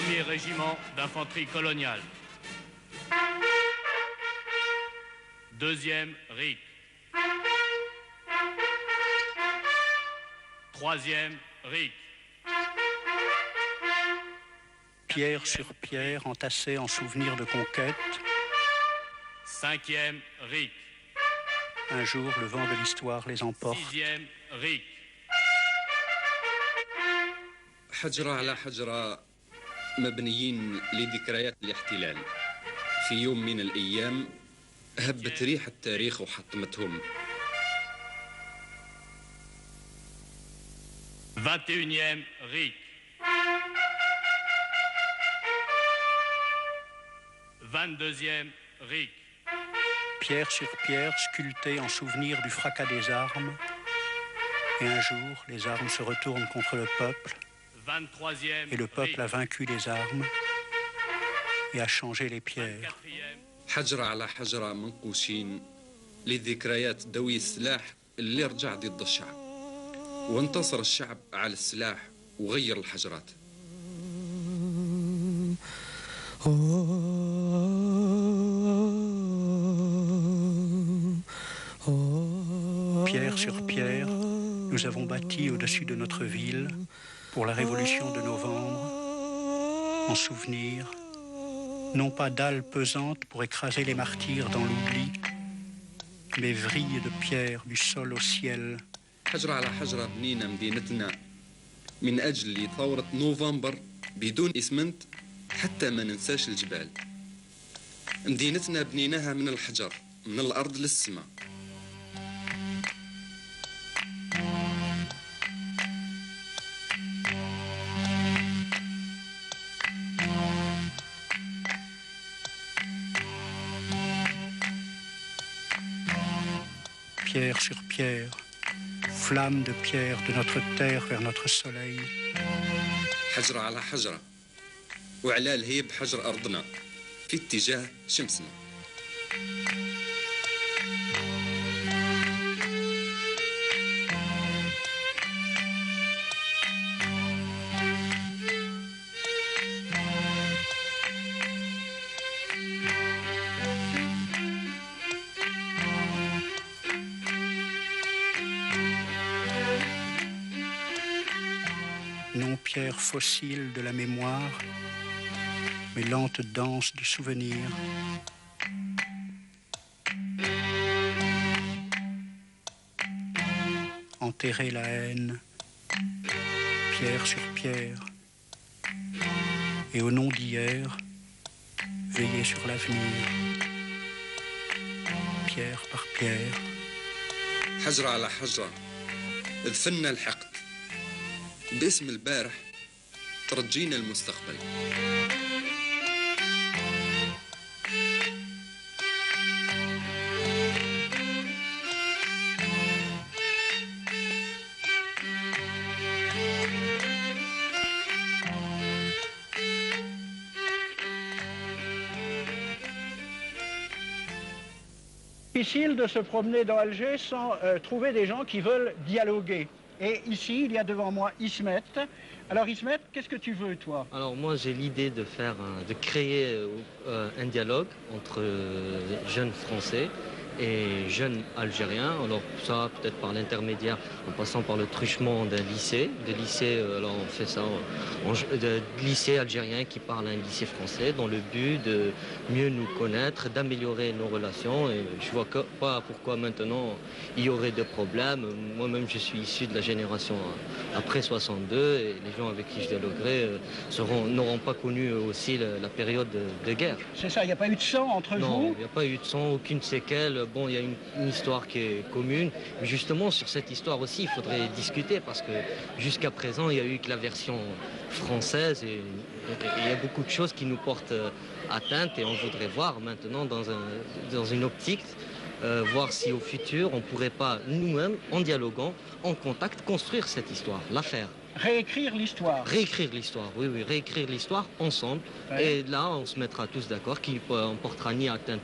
1er régiment d'infanterie coloniale. 2e RIC. 3e RIC. Pierre sur pierre entassés en souvenir de conquête. 5e RIC. Un jour, le vent de l'histoire les emporte. 6e RIC. حجرة على حجرة مبنيين لذكريات الاحتلال. في يوم من الأيام هبت ريح التاريخ وحطمتهم. 21e RIC. 22e RIC. Pierre sur pierre sculptés en souvenir du fracas des armes. Et un jour, les armes se retournent contre le peuple. 23e Et le peuple a vaincu les armes et a changé les pierres. حجرة على حجرة منقوشين لذكريات دوي السلاح اللي رجع ضد الشعب وانتصر الشعب على السلاح وغير الحجرات. Pierre sur pierre, nous avons bâti au-dessus de notre ville pour la révolution de novembre, en souvenir, non pas dalles pesantes pour écraser les martyrs dans l'oubli, mais vrilles de pierre du sol au ciel. حجرة على حجرة بنينا مدينتنا من أجل ثورة نوفمبر بدون إسمنت حتى ما ننساش الجبال. مدينتنا بنيناها من الحجر من الأرض للسماء. Pierre sur pierre, flamme de pierre de notre terre vers notre soleil. حجرة على حجرة وعلى الهيب حجر أرضنا في اتجاه شمسنا. Non pierre fossile de la mémoire, mais lente danse du souvenir. Enterrer la haine, pierre sur pierre, et au nom d'hier, veiller sur l'avenir, pierre par pierre. حجرة على حجرة دفنا الحقد باسم البارح ترجينا المستقبل. Difficile de se promener dans Alger sans trouver des gens qui veulent dialoguer. Et ici, il y a devant moi Ismet. Alors Ismet, qu'est-ce que tu veux, toi? Alors moi, j'ai l'idée de créer un dialogue entre jeunes Français et jeunes Algériens. Alors ça, peut-être par l'intermédiaire, en passant par le truchement d'un lycée. Alors on fait ça, de lycée algérien qui parle à un lycée français, dans le but de mieux nous connaître, d'améliorer nos relations. Et je vois pas pourquoi maintenant il y aurait de problèmes. Moi-même, je suis issu de la génération après 62 et les gens avec qui je dialoguerai n'auront pas connu aussi la période de guerre. C'est ça, il n'y a pas eu de sang entre vous? Non, il n'y a pas eu de sang, aucune séquelle. Bon, il y a une histoire qui est commune, mais justement sur cette histoire aussi, il faudrait discuter parce que jusqu'à présent, il n'y a eu que la version française et il y a beaucoup de choses qui nous portent atteinte et on voudrait voir maintenant dans une optique voir si au futur on ne pourrait pas nous-mêmes, en dialoguant, en contact, construire cette histoire, la faire. Réécrire l'histoire. Réécrire l'histoire, oui, oui, réécrire l'histoire ensemble. Ouais. Et là, on se mettra tous d'accord qu'il ne portera ni atteinte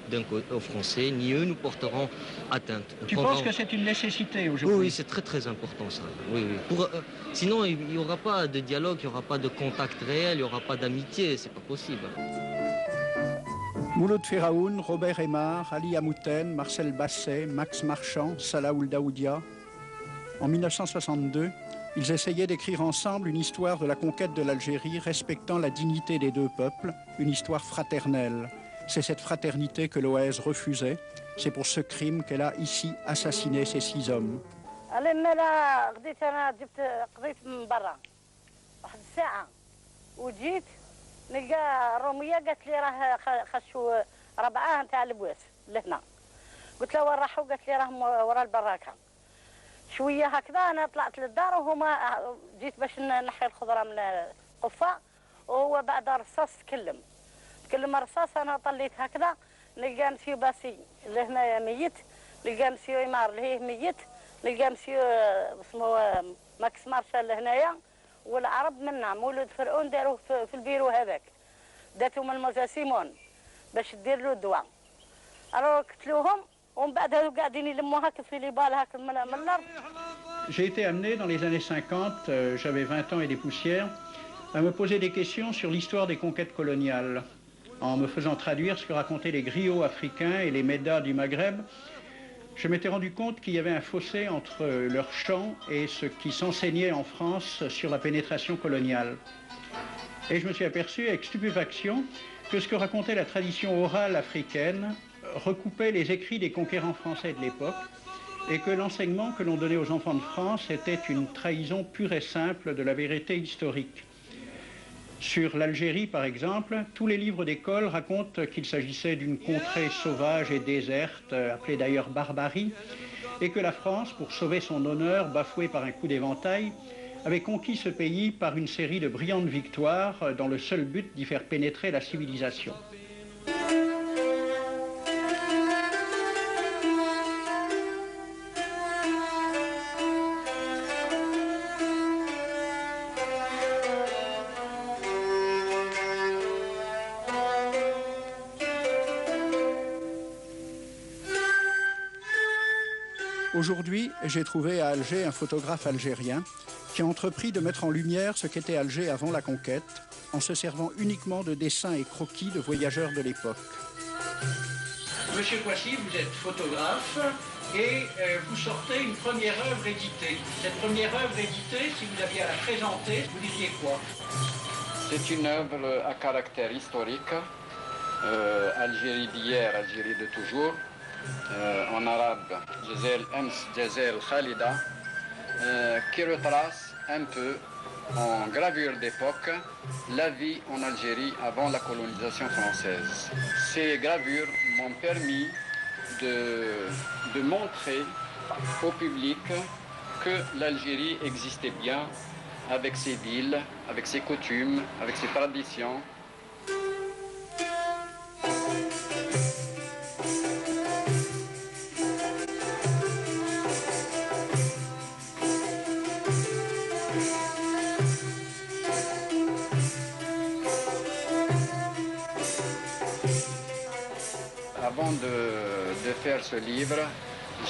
aux Français, ni eux nous porteront atteinte. Tu penses que c'est une nécessité aujourd'hui? Oui, oui, c'est très très important ça. Oui, oui. Sinon, il n'y aura pas de dialogue, il n'y aura pas de contact réel, il n'y aura pas d'amitié, c'est pas possible. Mouloud Feraoun, Robert Aymar, Ali Amouten, Marcel Basset, Max Marchand, Salah Ould Daoudia. En 1962, ils essayaient d'écrire ensemble une histoire de la conquête de l'Algérie respectant la dignité des deux peuples, une histoire fraternelle. C'est cette fraternité que l'OAS refusait. C'est pour ce crime qu'elle a ici assassiné ces 6 hommes. نلقى رومية قالت لي راه خشوا 4 نتاع البواس لهنا. قلت لها وين راحوا؟ قالت لي راهم ورا البراكه. شويه هكذا انا طلعت للدار وهما جيت باش نحي الخضره من القفه وهو بعد رصاص تكلم الرصاص. انا طليت هكذا نلقى مسيو باسي لهنا ميت، نلقى مسيو عمار لهيه ميت، نلقى مسيو اسمه ماكس مارشال لهنايا، والعرب منا مولود فرعون داروه في البيرو هذاك، داتو من الموزا سيمون باش دير له الدواء. الو قتلوهم ومن بعد هادو قاعدين يلموا هاك في لي بال هاك من الارض. J'ai été amené dans les années 50, j'avais 20 ans et des poussières, à me poser des questions sur l'histoire des conquêtes coloniales. En me faisant traduire ce que racontaient les griots africains et les médas du Maghreb, je m'étais rendu compte qu'il y avait un fossé entre leur chant et ce qui s'enseignait en France sur la pénétration coloniale. Et je me suis aperçu avec stupéfaction que ce que racontait la tradition orale africaine recoupait les écrits des conquérants français de l'époque et que l'enseignement que l'on donnait aux enfants de France était une trahison pure et simple de la vérité historique. Sur l'Algérie, par exemple, tous les livres d'école racontent qu'il s'agissait d'une contrée sauvage et déserte, appelée d'ailleurs barbarie, et que la France, pour sauver son honneur bafoué par un coup d'éventail, avait conquis ce pays par une série de brillantes victoires dans le seul but d'y faire pénétrer la civilisation. Aujourd'hui, j'ai trouvé à Alger un photographe algérien qui a entrepris de mettre en lumière ce qu'était Alger avant la conquête, en se servant uniquement de dessins et croquis de voyageurs de l'époque. Monsieur Kouassi, vous êtes photographe et vous sortez une première œuvre éditée. Cette première œuvre éditée, si vous aviez à la présenter, vous diriez quoi? C'est une œuvre à caractère historique, Algérie d'hier, Algérie de toujours. En arabe, Jazel Ems, Jazel Khalida, qui retrace un peu, en gravure d'époque, la vie en Algérie avant la colonisation française. Ces gravures m'ont permis de montrer au public que l'Algérie existait bien, avec ses villes, avec ses coutumes, avec ses traditions. Avant de faire ce livre,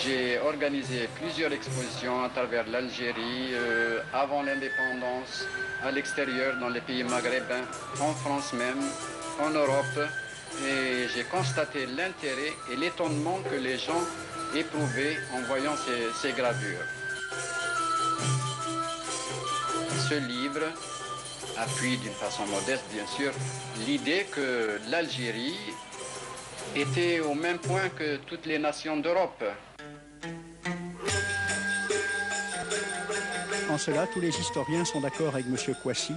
j'ai organisé plusieurs expositions à travers l'Algérie, avant l'indépendance, à l'extérieur, dans les pays maghrébins, en France même, en Europe. Et j'ai constaté l'intérêt et l'étonnement que les gens éprouvaient en voyant ces gravures. Ce livre appuie d'une façon modeste, bien sûr, l'idée que l'Algérie était au même point que toutes les nations d'Europe. En cela, tous les historiens sont d'accord avec M. Kouassi.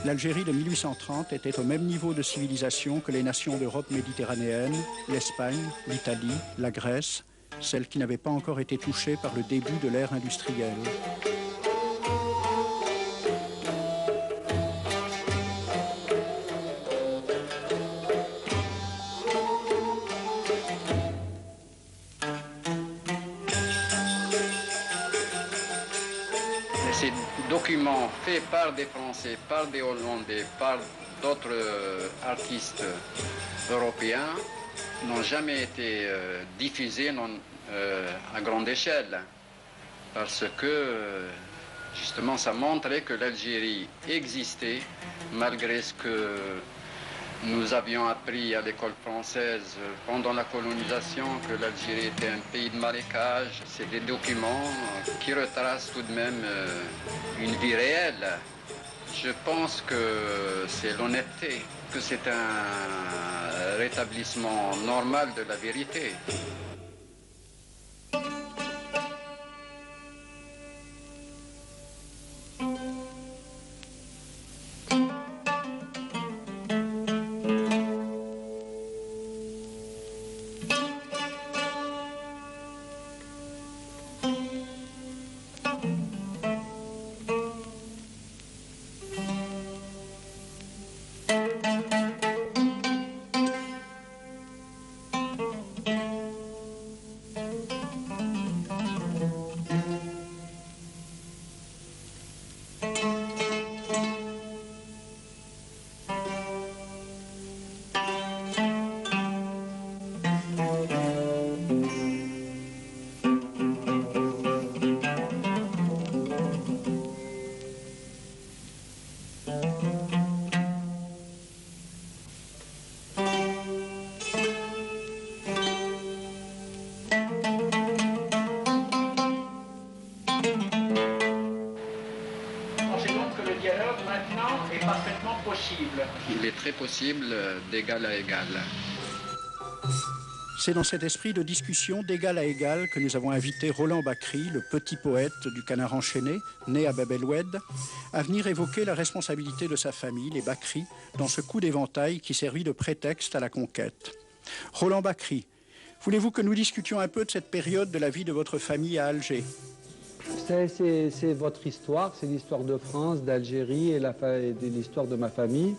L'Algérie de 1830 était au même niveau de civilisation que les nations d'Europe méditerranéenne, l'Espagne, l'Italie, la Grèce, celles qui n'avaient pas encore été touchées par le début de l'ère industrielle. Ces documents faits par des Français, par des Hollandais, par d'autres artistes européens n'ont jamais été diffusés à grande échelle. Parce que, justement, ça montrait que l'Algérie existait, malgré ce que nous avions appris à l'école française pendant la colonisation, que l'Algérie était un pays de marécage. C'est des documents qui retracent tout de même une vie réelle. Je pense que c'est l'honnêteté, que c'est un rétablissement normal de la vérité. Il est très possible d'égal à égal. C'est dans cet esprit de discussion d'égal à égal que nous avons invité Roland Bakri, le petit poète du Canard enchaîné, né à Bab el-Oued, à venir évoquer la responsabilité de sa famille, les Bakri, dans ce coup d'éventail qui servit de prétexte à la conquête. Roland Bakri, voulez-vous que nous discutions un peu de cette période de la vie de votre famille à Alger ? C'est votre histoire, c'est l'histoire de France, d'Algérie et l'histoire de ma famille.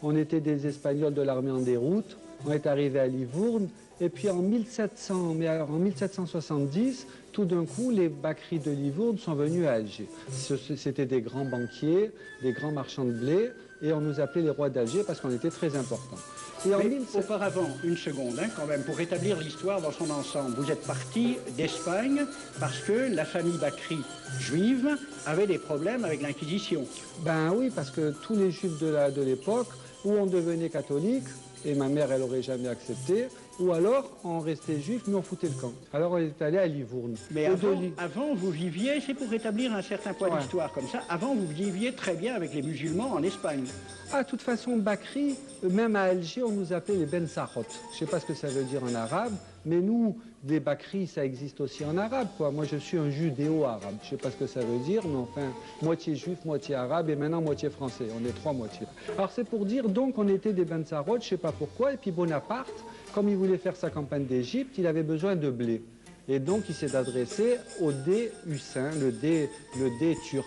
On était des Espagnols de l'armée en déroute, on est arrivé à Livourne, et puis en 1770, tout d'un coup, les Bakri de Livourne sont venus à Alger. C'était des grands banquiers, des grands marchands de blé, et on nous appelait les rois d'Alger parce qu'on était très importants. Mais auparavant, une seconde, quand même, pour rétablir l'histoire dans son ensemble. Vous êtes parti d'Espagne parce que la famille Bakri juive avait des problèmes avec l'Inquisition. Ben oui, parce que tous les juifs de l'époque, où on devenait catholique, et ma mère, elle n'aurait jamais accepté, ou alors on restait juif, mais on foutait le camp. Alors on est allé à Livourne. Mais avant, vous viviez, c'est pour rétablir un certain point d'histoire comme ça, avant vous viviez très bien avec les musulmans en Espagne. Ah, de toute façon, Bakri, même à Alger, on nous appelait les Ben Sarot. Je ne sais pas ce que ça veut dire en arabe, mais nous, des Bakri, ça existe aussi en arabe, quoi. Moi, je suis un judéo-arabe. Je ne sais pas ce que ça veut dire, mais enfin, moitié juif, moitié arabe, et maintenant moitié français. On est trois moitiés. Alors, c'est pour dire, donc, on était des Ben Sarot, je ne sais pas pourquoi, et puis Bonaparte, comme il voulait faire sa campagne d'Égypte, il avait besoin de blé. Et donc, il s'est adressé au dé hussin, le dé turc.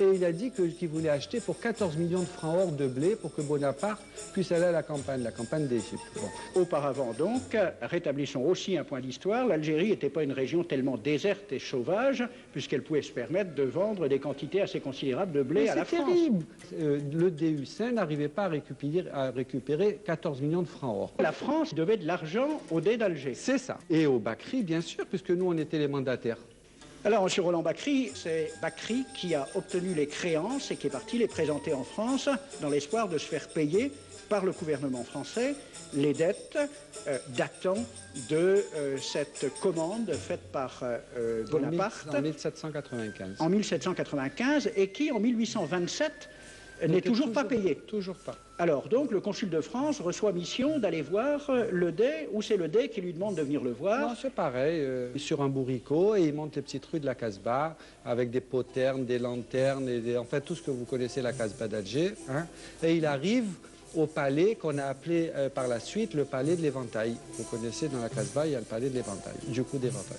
Et il a dit qu'il voulait acheter pour 14 millions de francs or de blé pour que Bonaparte puisse aller à la campagne d'Égypte. Bon. Auparavant, donc, rétablissons aussi un point d'histoire, l'Algérie n'était pas une région tellement déserte et sauvage, puisqu'elle pouvait se permettre de vendre des quantités assez considérables de blé à la France. C'est terrible. Le dé hussin n'arrivait pas à récupérer 14 millions de francs or. La France devait de l'argent au dé d'Alger. C'est ça. Et au Bakri, bien sûr, puisque nous, on était les mandataires. Alors, M. Roland Bakri, c'est Bakri qui a obtenu les créances et qui est parti les présenter en France dans l'espoir de se faire payer par le gouvernement français les dettes datant de cette commande faite par Bonaparte en 1795. En 1795 et qui, en 1827, n'est toujours pas payé. Toujours pas. Alors, donc, le consul de France reçoit mission d'aller voir le Dey, ou c'est le Dey qui lui demande de venir le voir? Non, c'est pareil, sur un bourricot, et il monte les petites rues de la Casbah, avec des poternes, des lanternes, enfin tout ce que vous connaissez, la Casbah d'Alger. Hein, et il arrive au palais qu'on a appelé par la suite le palais de l'Éventail. Vous connaissez, dans la Casbah, il y a le palais de l'Éventail, du coup d'Éventail.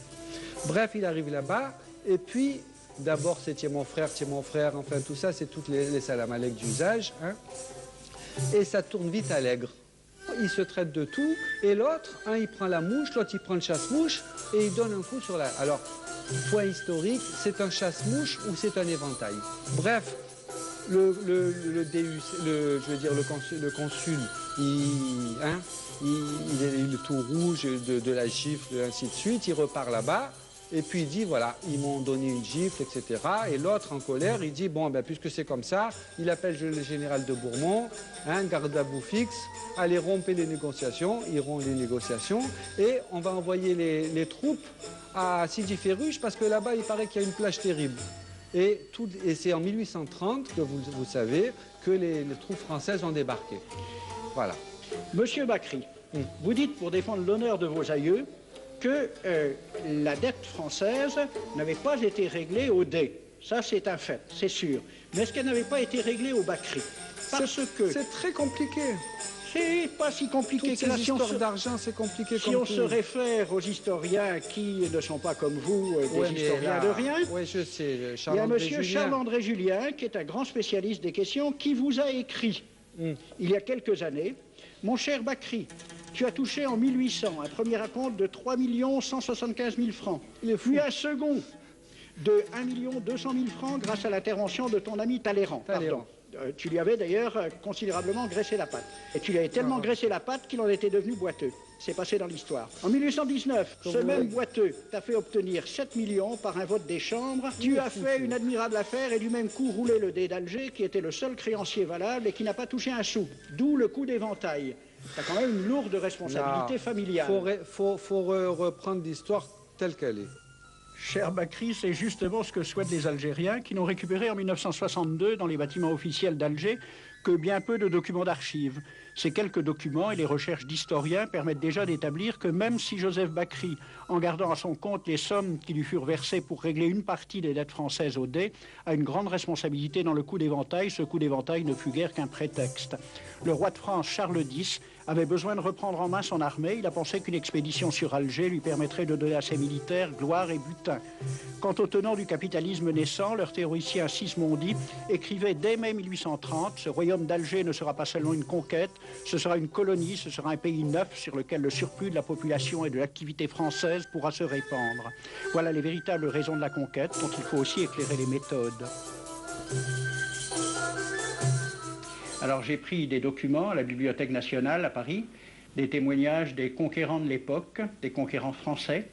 Bref, il arrive là-bas, et puis, d'abord, c'est tiens mon frère, enfin tout ça, c'est toutes les salam alek d'usage. Hein. Et ça tourne vite à l'aigre. Il se traite de tout, et l'autre, il prend la mouche, l'autre il prend le chasse-mouche, et il donne un coup sur la... Alors, point historique, c'est un chasse-mouche ou c'est un éventail. Bref, le consul, il a eu le tout rouge de la gifle, et ainsi de suite, il repart là-bas. Et puis il dit, voilà, ils m'ont donné une gifle, etc. Et l'autre, en colère, il dit, bon, ben, puisque c'est comme ça, il appelle le général de Bourmont, garde à bout fixe, allez rompre les négociations, ils rompent les négociations, et on va envoyer les troupes à Sidi Ferruche, parce que là-bas, il paraît qu'il y a une plage terrible. Et c'est en 1830 que vous savez que les troupes françaises ont débarqué. Voilà. Monsieur Bakri, vous dites, pour défendre l'honneur de vos aïeux, que la dette française n'avait pas été réglée au dé. Ça, c'est un fait, c'est sûr. Mais est-ce qu'elle n'avait pas été réglée au Bakri? Parce que... C'est très compliqué. C'est pas si compliqué que la histoire d'argent, c'est compliqué comme si on se réfère aux historiens qui ne sont pas comme vous, des historiens de rien. Oui, je sais. Il y a monsieur Charles-André Julien, qui est un grand spécialiste des questions, qui vous a écrit, il y a quelques années, « Mon cher Bakri, tu as touché en 1800 un premier acompte de 3 175 000 francs, puis un second de 1 200 000 francs grâce à l'intervention de ton ami Talleyrand. Pardon. Tu lui avais d'ailleurs considérablement graissé la patte. Et tu lui avais tellement graissé la patte qu'il en était devenu boiteux. C'est passé dans l'histoire. En 1819, ce même boiteux t'a fait obtenir 7 millions par un vote des chambres. Tu as fait une admirable affaire et du même coup roulé le dé d'Alger, qui était le seul créancier valable et qui n'a pas touché un sou. D'où le coup d'éventail. Tu as quand même une lourde responsabilité familiale. Faut reprendre l'histoire telle qu'elle est. Cher Bakri, c'est justement ce que souhaitent les Algériens qui n'ont récupéré en 1962 dans les bâtiments officiels d'Alger que bien peu de documents d'archives. Ces quelques documents et les recherches d'historiens permettent déjà d'établir que même si Joseph Bakri, en gardant à son compte les sommes qui lui furent versées pour régler une partie des dettes françaises au dé, a une grande responsabilité dans le coup d'éventail, ce coup d'éventail ne fut guère qu'un prétexte. Le roi de France, Charles X, avait besoin de reprendre en main son armée. Il a pensé qu'une expédition sur Alger lui permettrait de donner à ses militaires gloire et butin. Quant aux tenants du capitalisme naissant, leur théoricien Sismondi écrivait dès mai 1830 « Ce royaume d'Alger ne sera pas seulement une conquête, ce sera une colonie, ce sera un pays neuf sur lequel le surplus de la population et de l'activité française pourra se répandre. » Voilà les véritables raisons de la conquête dont il faut aussi éclairer les méthodes. Alors j'ai pris des documents à la Bibliothèque nationale à Paris, des témoignages des conquérants de l'époque, des conquérants français.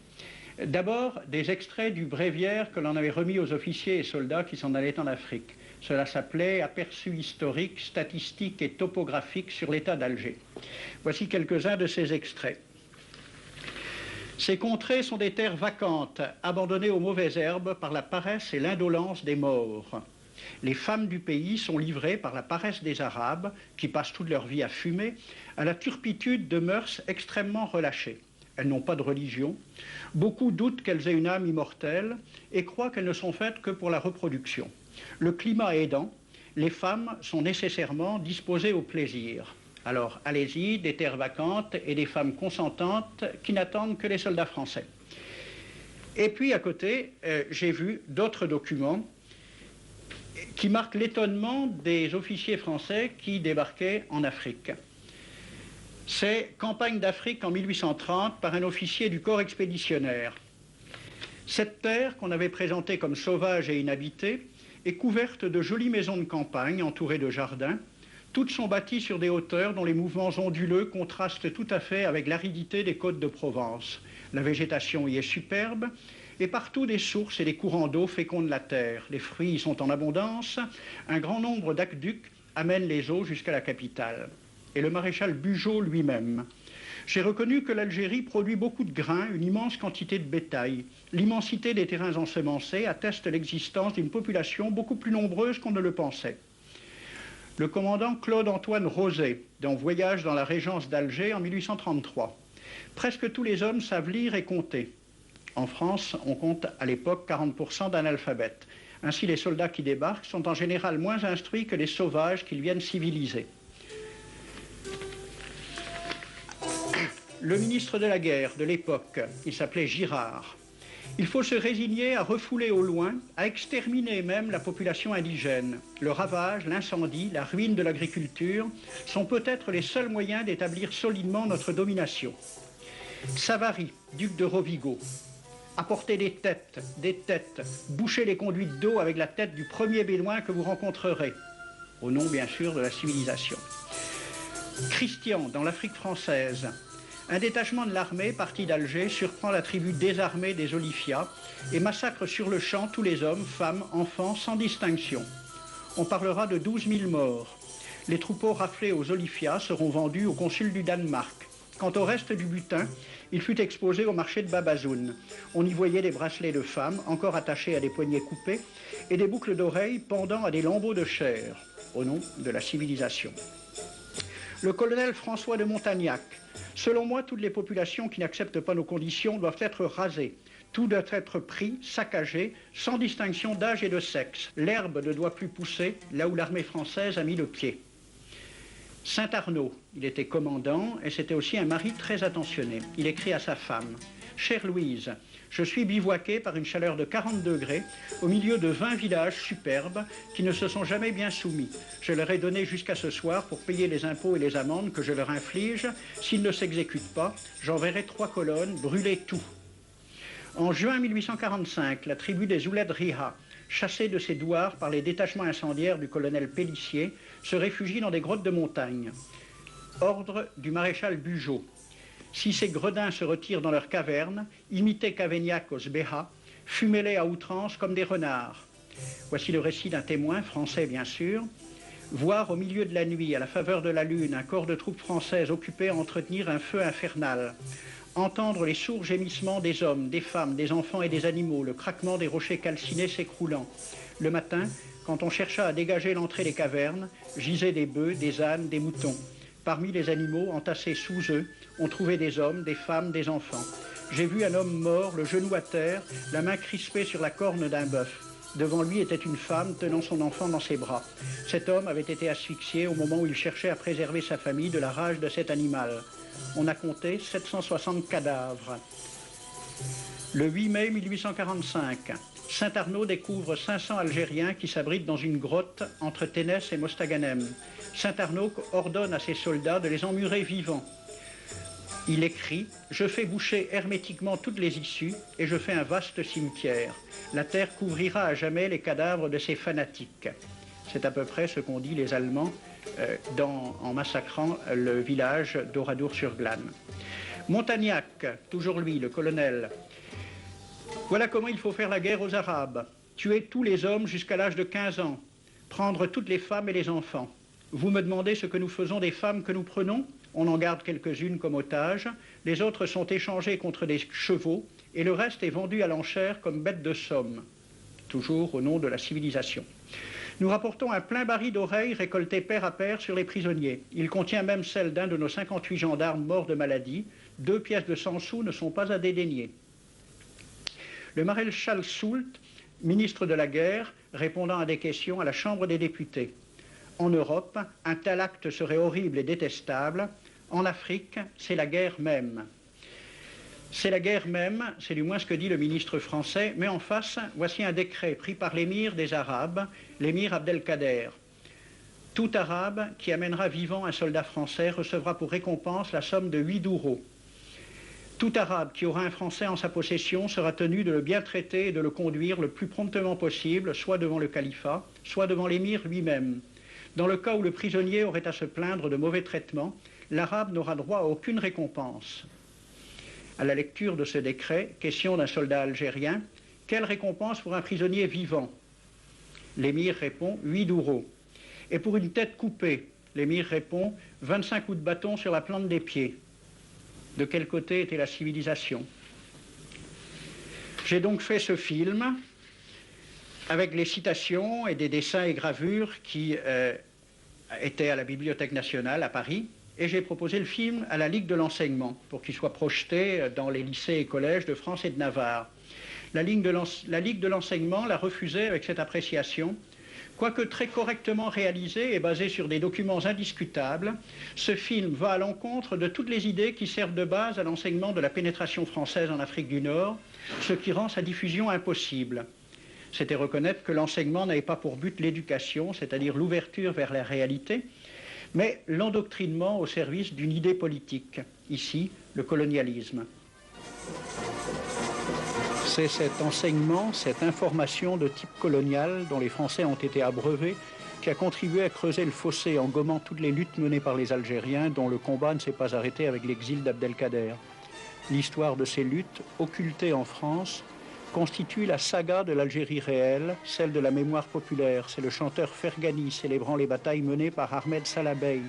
D'abord, des extraits du bréviaire que l'on avait remis aux officiers et soldats qui s'en allaient en Afrique. Cela s'appelait « Aperçu historique, statistique et topographique sur l'état d'Alger ». Voici quelques-uns de ces extraits. Ces contrées sont des terres vacantes, abandonnées aux mauvaises herbes par la paresse et l'indolence des morts. Les femmes du pays sont livrées par la paresse des Arabes, qui passent toute leur vie à fumer, à la turpitude de mœurs extrêmement relâchées. Elles n'ont pas de religion. Beaucoup doutent qu'elles aient une âme immortelle et croient qu'elles ne sont faites que pour la reproduction. Le climat aidant, les femmes sont nécessairement disposées au plaisir. Alors, allez-y, des terres vacantes et des femmes consentantes qui n'attendent que les soldats français. Et puis, à côté, j'ai vu d'autres documents qui marque l'étonnement des officiers français qui débarquaient en Afrique. C'est Campagne d'Afrique en 1830 par un officier du corps expéditionnaire. Cette terre, qu'on avait présentée comme sauvage et inhabitée, est couverte de jolies maisons de campagne entourées de jardins. Toutes sont bâties sur des hauteurs dont les mouvements onduleux contrastent tout à fait avec l'aridité des côtes de Provence. La végétation y est superbe, et partout des sources et des courants d'eau fécondent la terre. Les fruits y sont en abondance. Un grand nombre d'aqueducs amènent les eaux jusqu'à la capitale. Et le maréchal Bugeaud lui-même. J'ai reconnu que l'Algérie produit beaucoup de grains, une immense quantité de bétail. L'immensité des terrains ensemencés atteste l'existence d'une population beaucoup plus nombreuse qu'on ne le pensait. Le commandant Claude-Antoine Roset, dans Voyage dans la Régence d'Alger en 1833. Presque tous les hommes savent lire et compter. En France, on compte à l'époque 40% d'analphabètes. Ainsi, les soldats qui débarquent sont en général moins instruits que les sauvages qu'ils viennent civiliser. Le ministre de la guerre de l'époque, il s'appelait Girard. Il faut se résigner à refouler au loin, à exterminer même la population indigène. Le ravage, l'incendie, la ruine de l'agriculture sont peut-être les seuls moyens d'établir solidement notre domination. Savary, duc de Rovigo. Apportez des têtes, bouchez les conduites d'eau avec la tête du premier bédouin que vous rencontrerez, au nom bien sûr de la civilisation. Christian, dans l'Afrique française, un détachement de l'armée parti d'Alger surprend la tribu désarmée des Olifia et massacre sur le champ tous les hommes, femmes, enfants, sans distinction. On parlera de 12 000 morts. Les troupeaux raflés aux Olifia seront vendus au consul du Danemark. Quant au reste du butin, il fut exposé au marché de Babazoun. On y voyait des bracelets de femmes, encore attachés à des poignets coupés, et des boucles d'oreilles pendant à des lambeaux de chair, au nom de la civilisation. Le colonel François de Montagnac. Selon moi, toutes les populations qui n'acceptent pas nos conditions doivent être rasées. Tout doit être pris, saccagé, sans distinction d'âge et de sexe. L'herbe ne doit plus pousser là où l'armée française a mis le pied. Saint-Arnaud, il était commandant et c'était aussi un mari très attentionné. Il écrit à sa femme « Chère Louise, je suis bivouaqué par une chaleur de 40 degrés au milieu de 20 villages superbes qui ne se sont jamais bien soumis. Je leur ai donné jusqu'à ce soir pour payer les impôts et les amendes que je leur inflige. S'ils ne s'exécutent pas, j'enverrai 3 colonnes brûler tout. » En juin 1845, la tribu des Ouled Riha, chassée de ses douars par les détachements incendiaires du colonel Pélissier, se réfugie dans des grottes de montagne. Ordre du maréchal Bugeaud. Si ces gredins se retirent dans leurs cavernes, imitez Cavaignac aux Béha, fumez-les à outrance comme des renards. Voici le récit d'un témoin, français bien sûr. Voir au milieu de la nuit, à la faveur de la lune, un corps de troupes françaises occupé à entretenir un feu infernal. Entendre les sourds gémissements des hommes, des femmes, des enfants et des animaux, le craquement des rochers calcinés s'écroulant. Le matin, quand on chercha à dégager l'entrée des cavernes, gisaient des bœufs, des ânes, des moutons. Parmi les animaux, entassés sous eux, on trouvait des hommes, des femmes, des enfants. J'ai vu un homme mort, le genou à terre, la main crispée sur la corne d'un bœuf. Devant lui était une femme tenant son enfant dans ses bras. Cet homme avait été asphyxié au moment où il cherchait à préserver sa famille de la rage de cet animal. On a compté 760 cadavres. Le 8 mai 1845, Saint-Arnaud découvre 500 Algériens qui s'abritent dans une grotte entre Ténès et Mostaganem. Saint-Arnaud ordonne à ses soldats de les emmurer vivants. Il écrit « Je fais boucher hermétiquement toutes les issues et je fais un vaste cimetière. La terre couvrira à jamais les cadavres de ces fanatiques. » C'est à peu près ce qu'ont dit les Allemands en massacrant le village d'Oradour-sur-Glane. Montagnac, toujours lui, le colonel. Voilà comment il faut faire la guerre aux Arabes. Tuer tous les hommes jusqu'à l'âge de 15 ans. Prendre toutes les femmes et les enfants. Vous me demandez ce que nous faisons des femmes que nous prenons? On en garde quelques-unes comme otages. Les autres sont échangées contre des chevaux et le reste est vendu à l'enchère comme bête de somme. Toujours au nom de la civilisation. Nous rapportons un plein baril d'oreilles récolté pair à pair sur les prisonniers. Il contient même celle d'un de nos 58 gendarmes morts de maladie. 2 pièces de 100 sous ne sont pas à dédaigner. Le maréchal Soult, ministre de la guerre, répondant à des questions à la Chambre des députés. En Europe, un tel acte serait horrible et détestable. En Afrique, c'est la guerre même. C'est la guerre même, c'est du moins ce que dit le ministre français, mais en face, voici un décret pris par l'émir des Arabes, l'émir Abdelkader. Tout Arabe qui amènera vivant un soldat français recevra pour récompense la somme de 8 douros. Tout Arabe qui aura un Français en sa possession sera tenu de le bien traiter et de le conduire le plus promptement possible, soit devant le califat, soit devant l'émir lui-même. Dans le cas où le prisonnier aurait à se plaindre de mauvais traitements, l'Arabe n'aura droit à aucune récompense. À la lecture de ce décret, question d'un soldat algérien, quelle récompense pour un prisonnier vivant? L'émir répond 8 douros. Et pour une tête coupée, l'émir répond 25 coups de bâton sur la plante des pieds. De quel côté était la civilisation? J'ai donc fait ce film avec les citations et des dessins et gravures qui étaient à la Bibliothèque nationale à Paris. Et j'ai proposé le film à la Ligue de l'enseignement pour qu'il soit projeté dans les lycées et collèges de France et de Navarre. La Ligue de l'enseignement l'a refusé avec cette appréciation. Quoique très correctement réalisé et basé sur des documents indiscutables, ce film va à l'encontre de toutes les idées qui servent de base à l'enseignement de la pénétration française en Afrique du Nord, ce qui rend sa diffusion impossible. C'était reconnaître que l'enseignement n'avait pas pour but l'éducation, c'est-à-dire l'ouverture vers la réalité, mais l'endoctrinement au service d'une idée politique, ici le colonialisme. C'est cet enseignement, cette information de type colonial dont les Français ont été abreuvés qui a contribué à creuser le fossé en gommant toutes les luttes menées par les Algériens dont le combat ne s'est pas arrêté avec l'exil d'Abdelkader. L'histoire de ces luttes, occultées en France, constitue la saga de l'Algérie réelle, celle de la mémoire populaire. C'est le chanteur Fergani célébrant les batailles menées par Ahmed Salah Bey.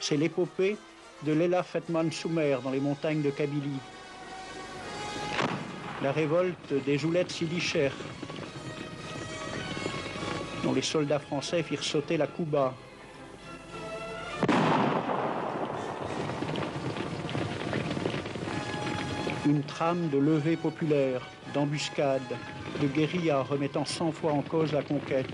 C'est l'épopée de Leila Fetman Soumer dans les montagnes de Kabylie. La révolte des Oulettes Sidi Cher, dont les soldats français firent sauter la Kouba. Une trame de levée populaire, d'embuscade, de guérilla remettant 100 fois en cause la conquête.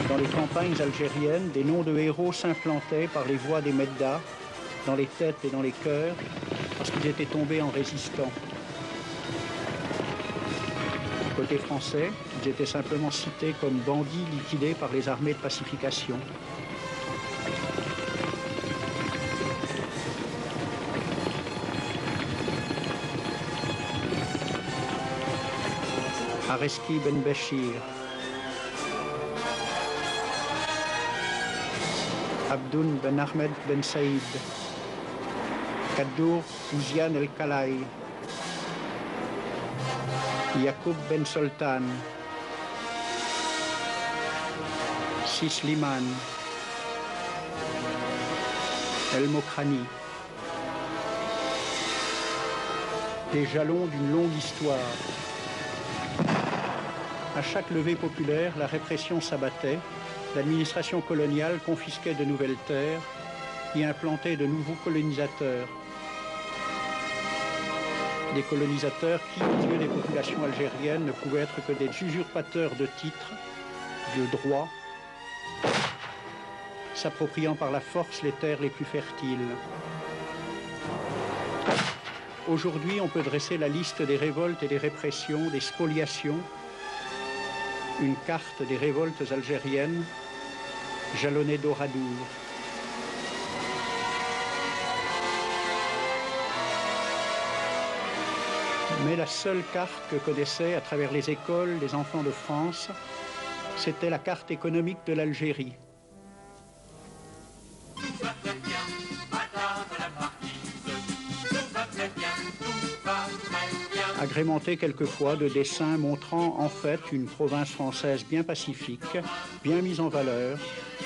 Dans les campagnes algériennes, des noms de héros s'implantaient par les voix des meddas, dans les têtes et dans les cœurs, parce qu'ils étaient tombés en résistant. Côté français, ils étaient simplement cités comme bandits liquidés par les armées de pacification. Areski Ben Béchir, Abdoun Ben Ahmed Ben Saïd, Kaddour Ouziane El Kalaï, Yacoub Ben Soltan, Sisliman, El Mokrani. Des jalons d'une longue histoire. À chaque levée populaire, la répression s'abattait, l'administration coloniale confisquait de nouvelles terres, y implantait de nouveaux colonisateurs. Des colonisateurs qui, aux yeux des populations algériennes, ne pouvaient être que des usurpateurs de titres, de droits, s'appropriant par la force les terres les plus fertiles. Aujourd'hui, on peut dresser la liste des révoltes et des répressions, des spoliations, une carte des révoltes algériennes, jalonnée d'oradours. Mais la seule carte que connaissaient à travers les écoles les enfants de France, c'était la carte économique de l'Algérie. Agrémentée quelquefois de dessins montrant en fait une province française bien pacifique, bien mise en valeur,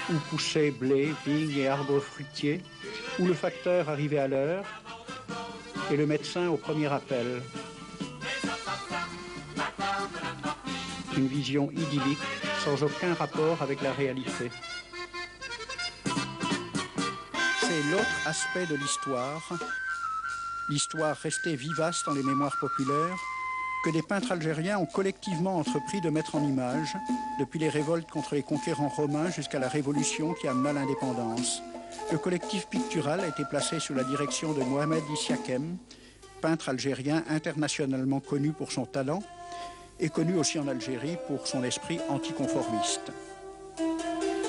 où poussaient blé, vignes et arbres fruitiers, où le facteur arrivait à l'heure et le médecin au premier appel. Une vision idyllique, sans aucun rapport avec la réalité. C'est l'autre aspect de l'histoire restée vivace dans les mémoires populaires, que des peintres algériens ont collectivement entrepris de mettre en image, depuis les révoltes contre les conquérants romains jusqu'à la révolution qui amena l'indépendance. Le collectif pictural a été placé sous la direction de Mohamed Issiakem, peintre algérien internationalement connu pour son talent, et connu aussi en Algérie pour son esprit anticonformiste.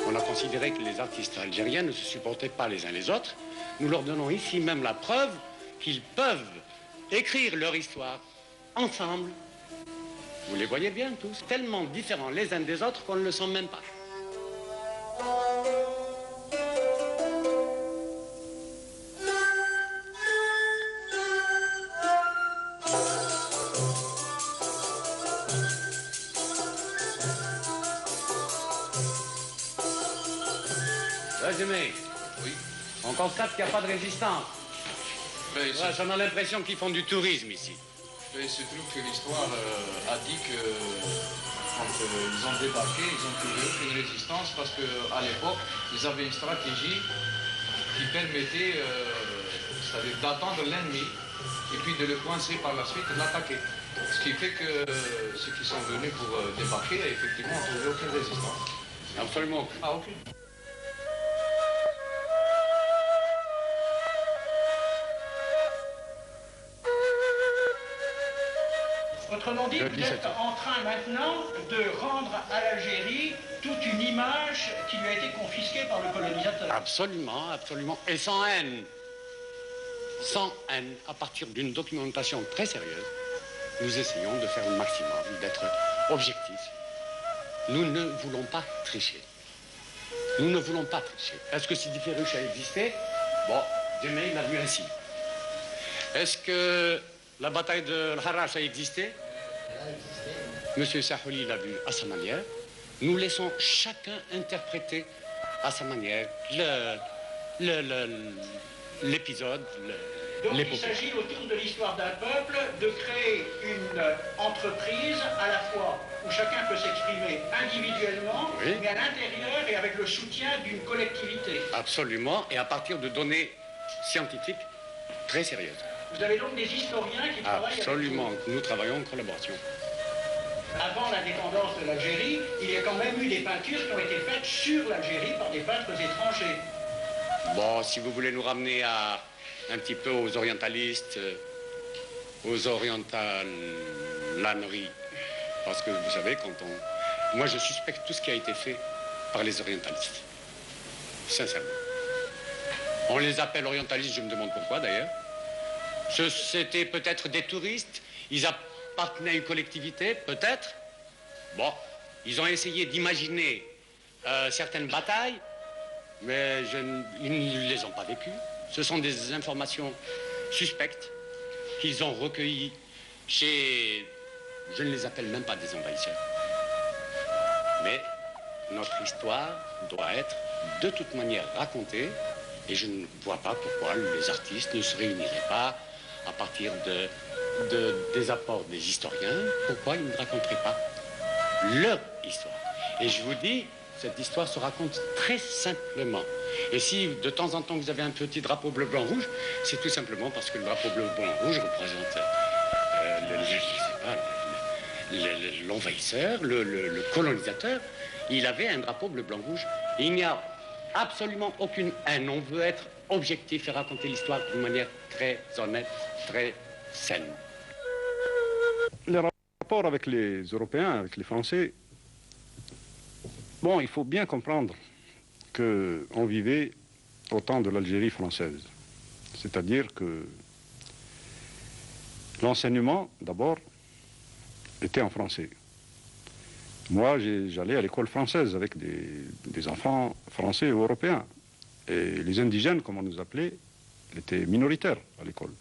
On a considéré que les artistes algériens ne se supportaient pas les uns les autres. Nous leur donnons ici même la preuve qu'ils peuvent écrire leur histoire ensemble. Vous les voyez bien tous, tellement différents les uns des autres qu'on ne le sent même pas. Résumé. Oui. On constate qu'il n'y a pas de résistance. Ouais, on a l'impression qu'ils font du tourisme ici. Il se trouve que l'histoire a dit que quand ils ont débarqué, ils n'ont trouvé aucune résistance parce qu'à l'époque, ils avaient une stratégie qui permettait c'est-à-dire d'attendre l'ennemi et puis de le coincer par la suite et de l'attaquer. Ce qui fait que ceux qui sont venus pour débarquer, effectivement, n'ont trouvé aucune résistance. Absolument aucune. Ah, aucune. Votre Autrement dit, Le vous 17 êtes en train maintenant de rendre à l'Algérie toute une image qui lui a été confisquée par le colonisateur. Absolument, absolument. Et sans haine. Sans haine, à partir d'une documentation très sérieuse, nous essayons de faire le maximum, d'être objectifs. Nous ne voulons pas tricher. Nous ne voulons pas tricher. Est-ce que Sidi Ferruch a existé? Bon, demain, il a vu ainsi. Est-ce que la bataille de l'Harrach a existé? Monsieur Sahouli l'a vu à sa manière. Nous laissons chacun interpréter à sa manière l'épisode, Donc il l'épopée. s'agit autour de l'histoire d'un peuple de créer une entreprise à la fois où chacun peut s'exprimer individuellement, Oui. mais à l'intérieur et avec le soutien d'une collectivité. Absolument, et à partir de données scientifiques très sérieuses. Vous avez donc des historiens qui travaillent Absolument, avec vous. nous travaillons en collaboration. Avant l'indépendance de l'Algérie, il y a quand même eu des peintures qui ont été faites sur l'Algérie par des peintres étrangers. Bon, si vous voulez nous ramener à un petit peu aux orientalistes, aux orientalaneries, parce que vous savez, moi je suspecte tout ce qui a été fait par les orientalistes. Sincèrement. On les appelle orientalistes, je me demande pourquoi d'ailleurs. C'était peut-être des touristes, ils appartenaient à une collectivité, peut-être. Bon, ils ont essayé d'imaginer certaines batailles, mais ils ne les ont pas vécues. Ce sont des informations suspectes qu'ils ont recueillies chez... Je ne les appelle même pas des envahisseurs. Mais notre histoire doit être de toute manière racontée, et je ne vois pas pourquoi les artistes ne se réuniraient pas à partir des apports des historiens, pourquoi ils ne raconteraient pas leur histoire. Et je vous dis, cette histoire se raconte très simplement. Et si de temps en temps vous avez un petit drapeau bleu, blanc, rouge, c'est tout simplement parce que le drapeau bleu, blanc, rouge représente l'envahisseur, le colonisateur. Il avait un drapeau bleu, blanc, rouge. Et il n'y a absolument aucune haine. On veut être objectif et raconter l'histoire d'une manière très honnête, très saine. Les rapports avec les Européens, avec les Français, bon, il faut bien comprendre qu'on vivait au temps de l'Algérie française. C'est-à-dire que l'enseignement, d'abord, était en français. Moi, j'allais à l'école française avec des enfants français et européens. Et les indigènes, comme on nous appelait, étaient minoritaires à l'école.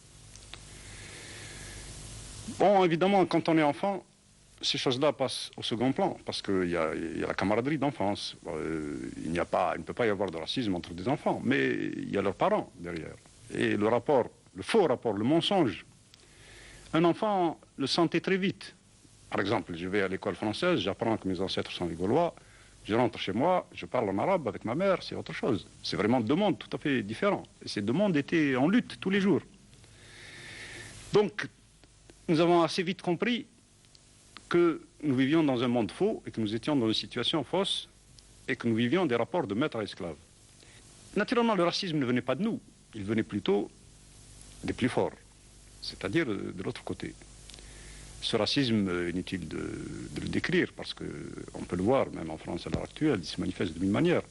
Bon, évidemment, quand on est enfant, ces choses-là passent au second plan, parce qu'il y a la camaraderie d'enfance. Il ne peut pas y avoir de racisme entre des enfants, mais il y a leurs parents derrière. Et le faux rapport, le mensonge, un enfant le sentait très vite. Par exemple, je vais à l'école française, j'apprends que mes ancêtres sont les Gaulois, je rentre chez moi, je parle en arabe avec ma mère, c'est autre chose. C'est vraiment deux mondes tout à fait différents. Et ces deux mondes étaient en lutte tous les jours. Donc, nous avons assez vite compris que nous vivions dans un monde faux et que nous étions dans une situation fausse et que nous vivions des rapports de maître à esclave. Naturellement, le racisme ne venait pas de nous, il venait plutôt des plus forts, c'est-à-dire de l'autre côté. Ce racisme, inutile de le décrire, parce qu'on peut le voir, même en France à l'heure actuelle, il se manifeste de mille manières.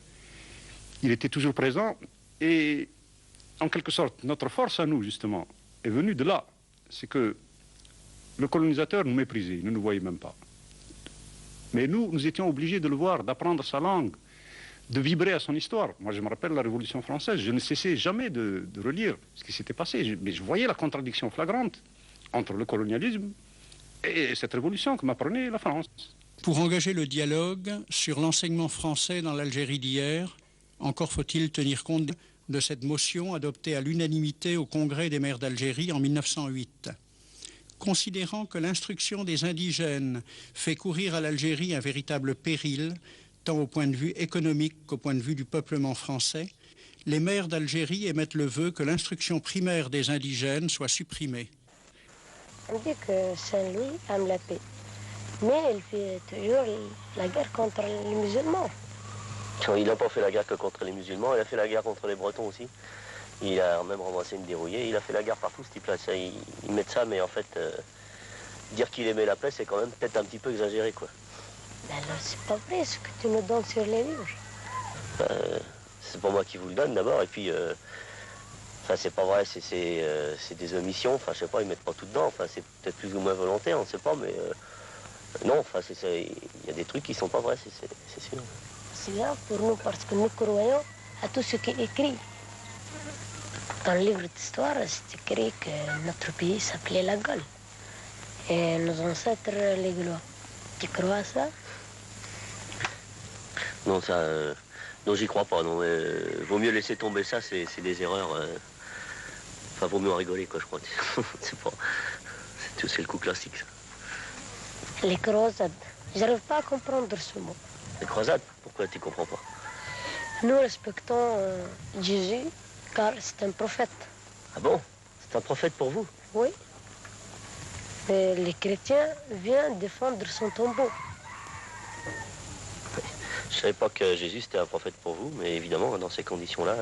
Il était toujours présent et, en quelque sorte, notre force à nous, justement, est venue de là. C'est que le colonisateur nous méprisait, il ne nous voyait même pas. Mais nous étions obligés de le voir, d'apprendre sa langue, de vibrer à son histoire. Moi, je me rappelle la Révolution française, je ne cessais jamais de relire ce qui s'était passé. Mais je voyais la contradiction flagrante entre le colonialisme et cette révolution que m'apprenait la France. Pour engager le dialogue sur l'enseignement français dans l'Algérie d'hier, encore faut-il tenir compte de cette motion adoptée à l'unanimité au Congrès des maires d'Algérie en 1908. Considérant que l'instruction des indigènes fait courir à l'Algérie un véritable péril, tant au point de vue économique qu'au point de vue du peuplement français, les maires d'Algérie émettent le vœu que l'instruction primaire des indigènes soit supprimée. On dit que Saint-Louis aime la paix, mais il fait toujours la guerre contre les musulmans. Il n'a pas fait la guerre que contre les musulmans, il a fait la guerre contre les Bretons aussi. Il a même ramassé une dérouillée, il a fait la guerre partout ce type-là. Ils mettent ça, mais en fait, Dire qu'il aimait la paix, c'est quand même peut-être un petit peu exagéré, quoi. Ben alors, c'est pas vrai ce que tu nous donnes sur les livres. C'est pas moi qui vous le donne d'abord, et puis, enfin, c'est pas vrai, c'est des omissions, enfin, je sais pas, ils mettent pas tout dedans, enfin, c'est peut-être plus ou moins volontaire, on ne sait pas, mais non, enfin, il y a des trucs qui sont pas vrais, c'est sûr. C'est bien pour nous parce que nous croyons à tout ce qui est écrit. Dans le livre d'histoire, c'est écrit que notre pays s'appelait la Gaule. Et nos ancêtres, les Gaulois. Tu crois à ça? Non, ça... non, j'y crois pas, non. Vaut mieux laisser tomber ça, c'est des erreurs. Enfin, vaut mieux en rigoler, quoi, je crois. C'est pas... C'est le coup classique, ça. Les croisades. J'arrive pas à comprendre ce mot. Les croisades? Pourquoi tu comprends pas? Nous respectons Jésus, car c'est un prophète. Ah bon? C'est un prophète pour vous? Oui. Et les chrétiens viennent défendre son tombeau. Je savais pas que Jésus était un prophète pour vous, mais évidemment, dans ces conditions-là...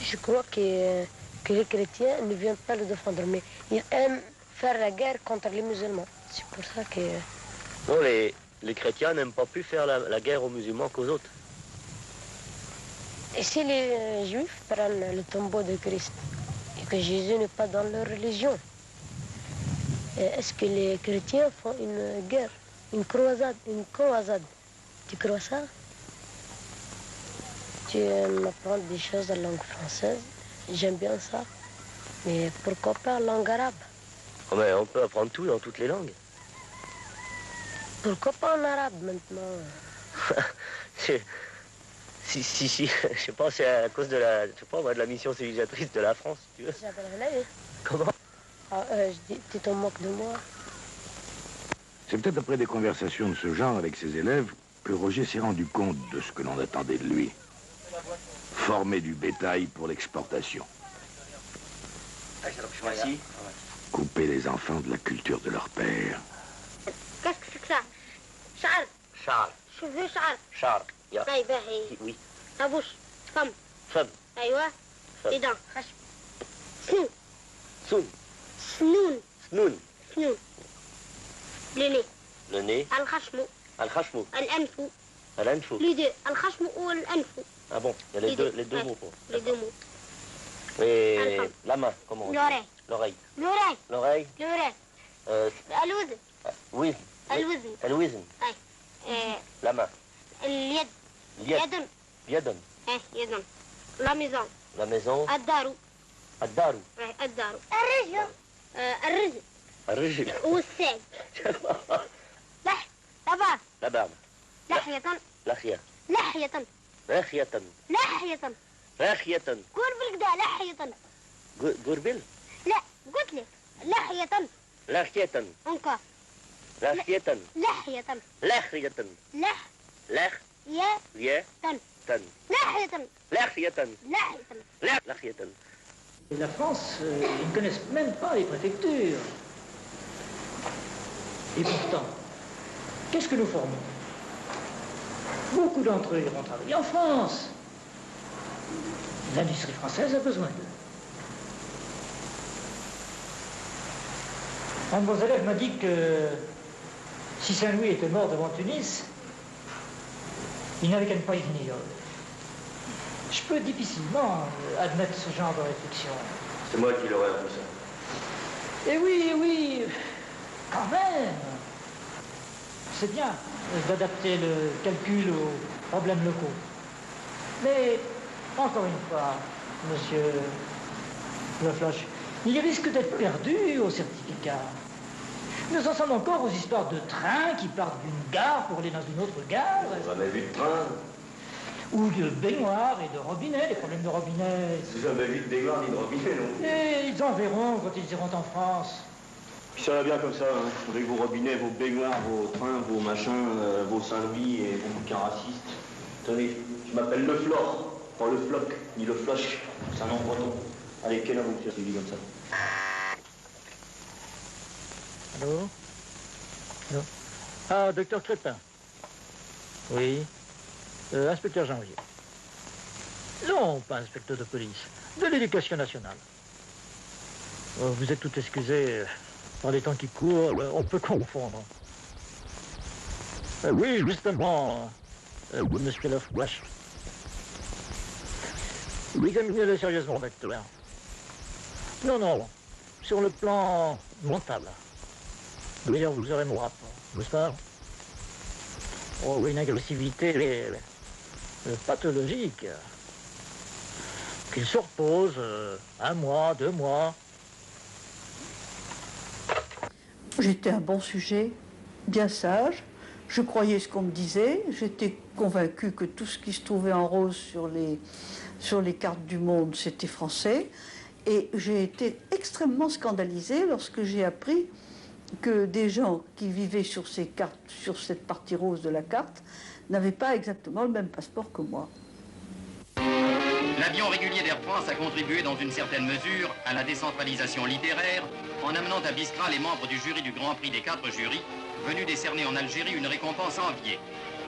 Je crois que les chrétiens ne viennent pas le défendre, mais ils aiment faire la guerre contre les musulmans. C'est pour ça que... Non, les chrétiens n'aiment pas plus faire la guerre aux musulmans qu'aux autres. Et si les juifs prennent le tombeau de Christ et que Jésus n'est pas dans leur religion, est-ce que les chrétiens font une guerre, une croisade? Tu crois ça? Tu m'apprends des choses en langue française, j'aime bien ça. Mais pourquoi pas en langue arabe? Oh, mais on peut apprendre tout dans toutes les langues. Pourquoi pas en arabe maintenant? Si, je sais pas, c'est à cause de la, je sais pas, moi, de la mission civilisatrice de la France, tu veux. J'appelle René. Comment? Ah, je dis, tu t'en moques de moi. C'est peut-être après des conversations de ce genre avec ses élèves que Roger s'est rendu compte de ce que l'on attendait de lui. Former du bétail pour l'exportation. Merci. Couper les enfants de la culture de leur père. Qu'est-ce que c'est que ça? Charles. Charles. Cheveux Charles. Charles. يا طيب هي وي la bouche فم فم ايوه ايدان خشم سنون سون سنون سنون سنون le nez الخشم الخشم الانف الأنف les deux الخشم والانف. Ah bon, il y a les deux mots pour. Les deux mots. Et la main, comment on dit? L'oreille. L'oreille. L'oreille. L'oreille. الوزن. Oui. الوزن. الوزن. La main. اليد. يد. يد. يد. La maison. La maison. الدار. الدار. الدار. الرجل. الرجل. الرجل. والساق. la barbe. La barbe. لحية. لحية. لحية. لحية. لحية. لحية. قول بالكدا لحية. قربل. لا قلت لك لحية. لحية. انكا. لحية. لحية. لحية. لح. لح. يا. تن. تن. لحية. لحية. لحية. لحية. La France, ils ne connaissent même pas les préfectures. Et pourtant, qu'est-ce que nous formons? Beaucoup d'entre eux iront travailler en France. L'industrie française a besoin d'eux. Un de vos élèves m'a dit que si Saint-Louis était mort devant Tunis, il n'avait qu'à ne pas y venir. Je peux difficilement admettre ce genre de réflexion. C'est moi qui l'aurais appris ça. Eh oui, quand même. C'est bien d'adapter le calcul aux problèmes locaux. Mais, encore une fois, monsieur Le Floch, il risque d'être perdu au certificat. Nous en sommes encore aux histoires de trains qui partent d'une gare pour aller dans une autre gare. J'ai jamais vu de train. Ou de baignoires et de robinets, les problèmes de robinets. J'ai jamais vu de baignoire ni de robinet, non. Et ils en verront quand ils iront en France. Puis ça va bien comme ça, hein. Avec vos robinets, vos baignoires, vos trains, vos machins, vos Saint-Louis et vos bouquins racistes. Tenez, je m'appelle Le Flore, pas Le Floc, ni Le Floch. C'est un nom breton. Allez, quelle heure vous êtes dit comme ça? Allô? Allô? Ah, docteur Crépin. Oui. Inspecteur Janvier. Non, pas inspecteur de police. De l'éducation nationale. Vous êtes tout excusé par les temps qui courent, on peut confondre. Oui, justement, monsieur le Flash. Examinez-le sérieusement, docteur. Non, non, sur le plan mental. D'ailleurs, vous aurez mon rapport, n'est-ce pas? Oh, une agressivité pathologique qui se repose 1 mois, 2 mois. J'étais un bon sujet, bien sage. Je croyais ce qu'on me disait. J'étais convaincue que tout ce qui se trouvait en rose sur les cartes du monde, c'était français. Et j'ai été extrêmement scandalisée lorsque j'ai appris que des gens qui vivaient sur ces cartes, sur cette partie rose de la carte, n'avaient pas exactement le même passeport que moi. L'avion régulier d'Air France a contribué dans une certaine mesure à la décentralisation littéraire en amenant à Biskra les membres du jury du Grand Prix des 4 jurys venus décerner en Algérie une récompense enviée.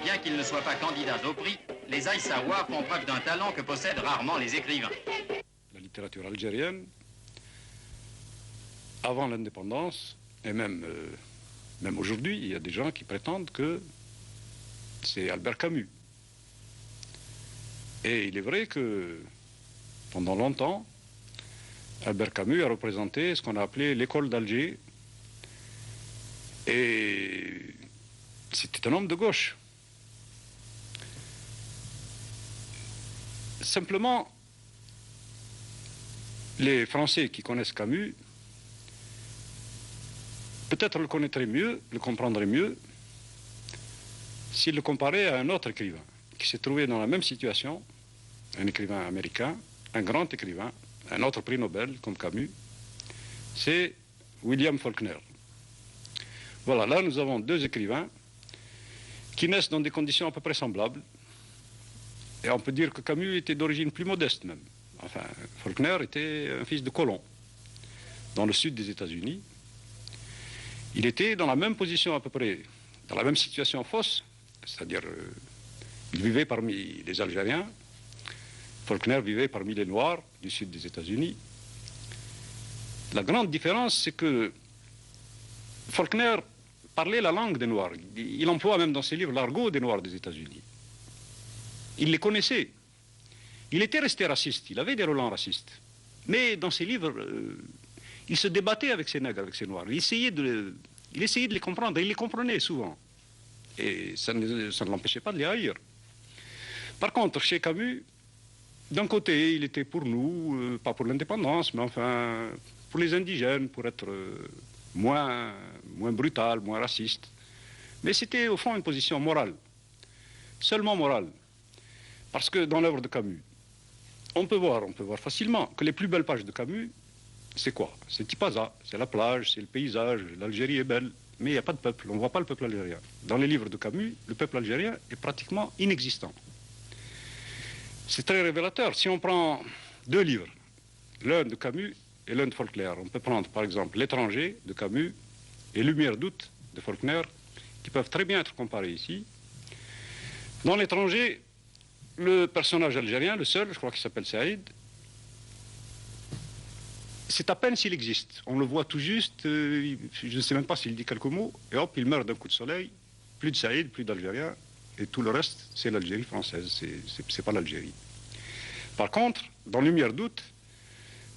Bien qu'ils ne soient pas candidats au prix, les Aïssaouas font preuve d'un talent que possèdent rarement les écrivains. La littérature algérienne, avant l'indépendance, et même aujourd'hui, il y a des gens qui prétendent que c'est Albert Camus. Et il est vrai que pendant longtemps, Albert Camus a représenté ce qu'on a appelé l'école d'Alger. Et c'était un homme de gauche. Simplement, les Français qui connaissent Camus, peut-être le connaîtraient mieux, le comprendraient mieux, s'ils le comparaient à un autre écrivain qui s'est trouvé dans la même situation, un écrivain américain, un grand écrivain, un autre prix Nobel comme Camus, c'est William Faulkner. Voilà, là nous avons 2 écrivains qui naissent dans des conditions à peu près semblables. Et on peut dire que Camus était d'origine plus modeste même. Enfin, Faulkner était un fils de colon dans le sud des États-Unis. Il était dans la même position à peu près, dans la même situation fausse, c'est-à-dire il vivait parmi les Algériens, Faulkner vivait parmi les Noirs du sud des États-Unis. La grande différence, c'est que Faulkner parlait la langue des Noirs. Il emploie même dans ses livres l'argot des Noirs des États-Unis. Il les connaissait. Il était resté raciste, il avait des relents racistes. Mais dans ses livres, il se débattait avec ces nègres, avec ces Noirs. Il essayait de les comprendre, et il les comprenait souvent. Et ça ne l'empêchait pas de les haïr. Par contre, chez Camus, d'un côté, il était pour nous, pas pour l'indépendance, mais enfin, pour les indigènes, pour être moins brutal, moins raciste. Mais c'était au fond une position morale, seulement morale. Parce que dans l'œuvre de Camus, on peut voir facilement que les plus belles pages de Camus, c'est quoi? C'est Tipaza, c'est la plage, c'est le paysage, l'Algérie est belle, mais il n'y a pas de peuple, on ne voit pas le peuple algérien. Dans les livres de Camus, le peuple algérien est pratiquement inexistant. C'est très révélateur. Si on prend 2 livres, l'un de Camus et l'un de Faulkner, on peut prendre par exemple L'étranger de Camus et Lumière d'août de Faulkner, qui peuvent très bien être comparés ici. Dans L'étranger, le personnage algérien, le seul, je crois qu'il s'appelle Saïd, c'est à peine s'il existe. On le voit tout juste, je ne sais même pas s'il dit quelques mots, et hop, il meurt d'un coup de soleil. Plus de Saïd, plus d'Algériens, et tout le reste, c'est l'Algérie française, c'est pas l'Algérie. Par contre, dans Lumière d'août,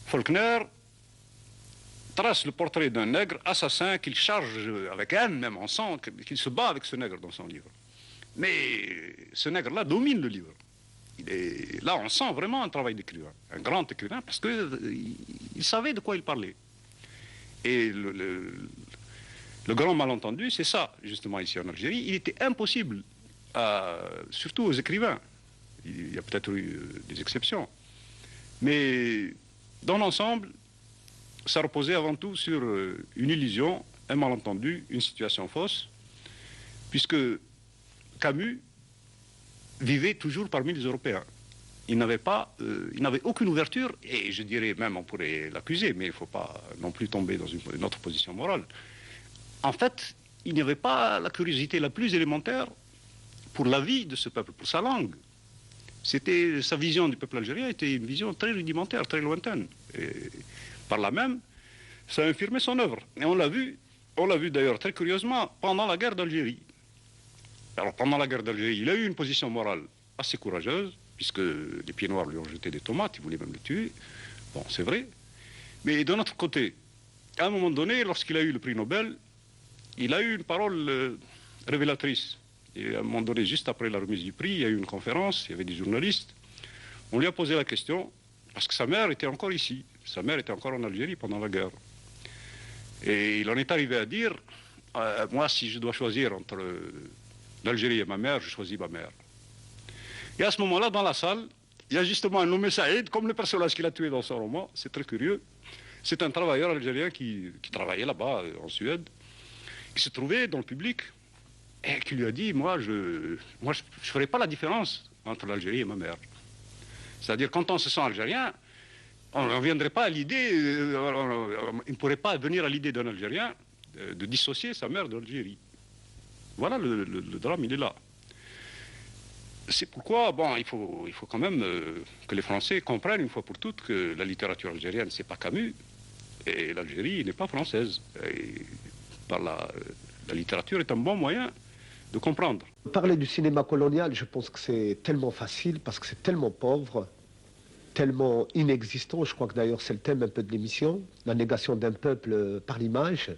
Faulkner trace le portrait d'un nègre assassin qu'il charge avec haine, même en sang, qu'il se bat avec ce nègre dans son livre. Mais ce nègre-là domine le livre. Là, on sent vraiment un travail d'écrivain, un grand écrivain, parce qu'il savait de quoi il parlait. Et le grand malentendu, c'est ça, justement, ici en Algérie. Il était impossible, surtout aux écrivains, il y a peut-être eu des exceptions, mais dans l'ensemble, ça reposait avant tout sur une illusion, un malentendu, une situation fausse, puisque Camus vivait toujours parmi les Européens. Il n'avait aucune ouverture, et je dirais même on pourrait l'accuser, mais il ne faut pas non plus tomber dans une autre position morale. En fait, il n'y avait pas la curiosité la plus élémentaire pour la vie de ce peuple, pour sa langue. Sa vision du peuple algérien était une vision très rudimentaire, très lointaine. Et par là même, ça a infirmé son œuvre. Et on l'a vu d'ailleurs très curieusement pendant la guerre d'Algérie. Alors pendant la guerre d'Algérie, il a eu une position morale assez courageuse, puisque les pieds noirs lui ont jeté des tomates, ils voulaient même le tuer. Bon, c'est vrai. Mais de notre côté, à un moment donné, lorsqu'il a eu le prix Nobel, il a eu une parole révélatrice. Et à un moment donné, juste après la remise du prix, il y a eu une conférence, il y avait des journalistes. On lui a posé la question, parce que sa mère était encore ici. Sa mère était encore en Algérie pendant la guerre. Et il en est arrivé à dire, moi, si je dois choisir entre l'Algérie et ma mère, je choisis ma mère. Et à ce moment-là, dans la salle, il y a justement un nommé Saïd, comme le personnage qu'il a tué dans son roman, c'est très curieux. C'est un travailleur algérien qui travaillait là-bas, en Suède, qui se trouvait dans le public et qui lui a dit, moi, je ne ferai pas la différence entre l'Algérie et ma mère. C'est-à-dire, quand on se sent algérien, on ne reviendrait pas à l'idée, il ne pourrait pas venir à l'idée d'un Algérien de dissocier sa mère de l'Algérie. Voilà, le drame, il est là. C'est pourquoi, bon, il faut quand même que les Français comprennent une fois pour toutes que la littérature algérienne, c'est pas Camus, et l'Algérie n'est pas française. Et la littérature est un bon moyen de comprendre. Parler du cinéma colonial, je pense que c'est tellement facile, parce que c'est tellement pauvre, tellement inexistant. Je crois que d'ailleurs c'est le thème un peu de l'émission, la négation d'un peuple par l'image.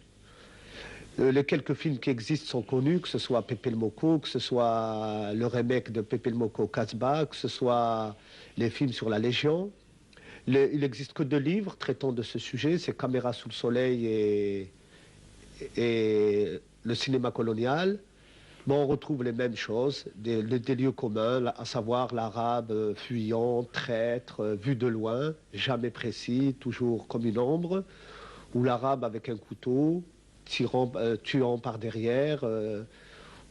Les quelques films qui existent sont connus, que ce soit Pépé le Moko, que ce soit le remake de Pépé le Moko Casbah, que ce soit les films sur la Légion. Il n'existe que 2 livres traitant de ce sujet, c'est Caméra sous le soleil et le cinéma colonial. Bon, on retrouve les mêmes choses, des lieux communs, à savoir l'arabe fuyant, traître, vu de loin, jamais précis, toujours comme une ombre, ou l'arabe avec un couteau, tuant par derrière,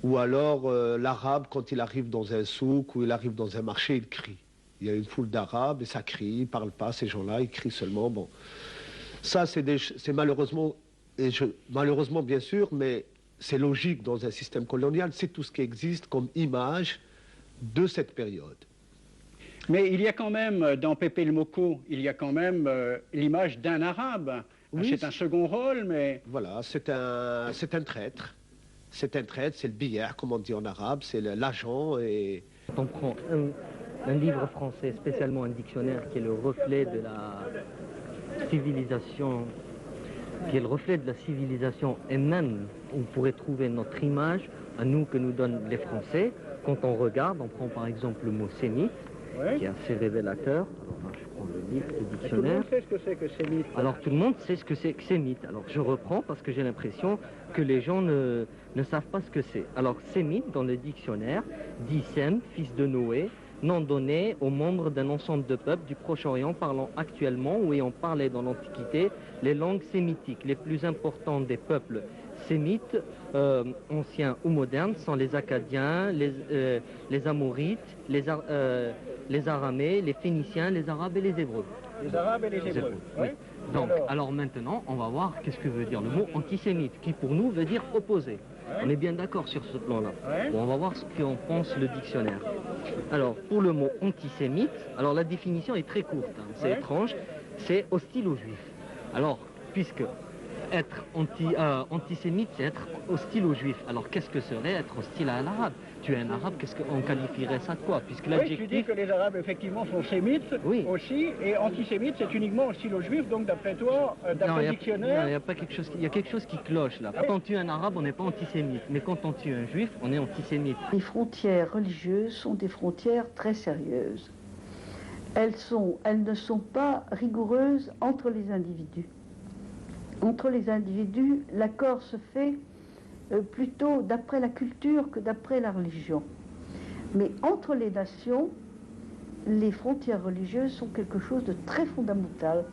ou alors l'arabe, quand il arrive dans un souk ou il arrive dans un marché, il crie. Il y a une foule d'arabes et ça crie, ils ne parlent pas, ces gens-là, ils crient seulement. Bon. Ça, c'est malheureusement, malheureusement bien sûr, mais c'est logique dans un système colonial, c'est tout ce qui existe comme image de cette période. Mais il y a quand même, dans Pépé le Moko, il y a quand même l'image d'un arabe. Oui, c'est un second rôle, mais... Voilà, c'est un traître. C'est un traître, c'est le billard, comme on dit en arabe, c'est l'agent et... On prend un livre français, spécialement un dictionnaire, qui est le reflet de la civilisation, et même on pourrait trouver notre image à nous que nous donnent les Français. Quand on regarde, on prend par exemple le mot sémite, qui est assez révélateur. Alors, je prends le livre, le dictionnaire. Tout le monde sait ce que c'est que sémite. Alors tout le monde sait ce que c'est que sémite. Alors je reprends parce que j'ai l'impression que les gens ne savent pas ce que c'est. Alors sémite, dans le dictionnaire, dit Sem, fils de Noé, nom donné aux membres d'un ensemble de peuples du Proche-Orient parlant actuellement ou ayant parlé dans l'Antiquité les langues sémitiques. Les plus importants des peuples sémites, anciens ou modernes, sont les Acadiens, les Amorites, les Aramais, les Phéniciens, les Arabes et les Hébreux. Les Arabes et les Hébreux, oui. Donc, alors maintenant, on va voir qu'est-ce que veut dire le mot antisémite, qui pour nous veut dire opposé. On est bien d'accord sur ce plan-là. Bon, on va voir ce qu'en pense le dictionnaire. Alors, pour le mot antisémite, alors la définition est très courte, hein, c'est étrange, c'est hostile aux juifs. Alors, puisque être antisémite, c'est être hostile aux juifs. Alors, qu'est-ce que serait être hostile à l'arabe? Tu es un arabe, qu'est-ce qu'on qualifierait ça de quoi? Puisque oui, tu dis que les arabes, effectivement, sont sémites aussi, et antisémites, c'est uniquement hostile aux juifs, donc d'après toi, d'après le dictionnaire... Non, il y a pas quelque chose, il y a quelque chose qui cloche là. Quand on tue un arabe, on n'est pas antisémite, mais quand on tue un juif, on est antisémite. Les frontières religieuses sont des frontières très sérieuses. Elles ne sont pas rigoureuses entre les individus. Entre les individus, l'accord se fait plutôt d'après la culture que d'après la religion. Mais entre les nations, les frontières religieuses sont quelque chose de très fondamental.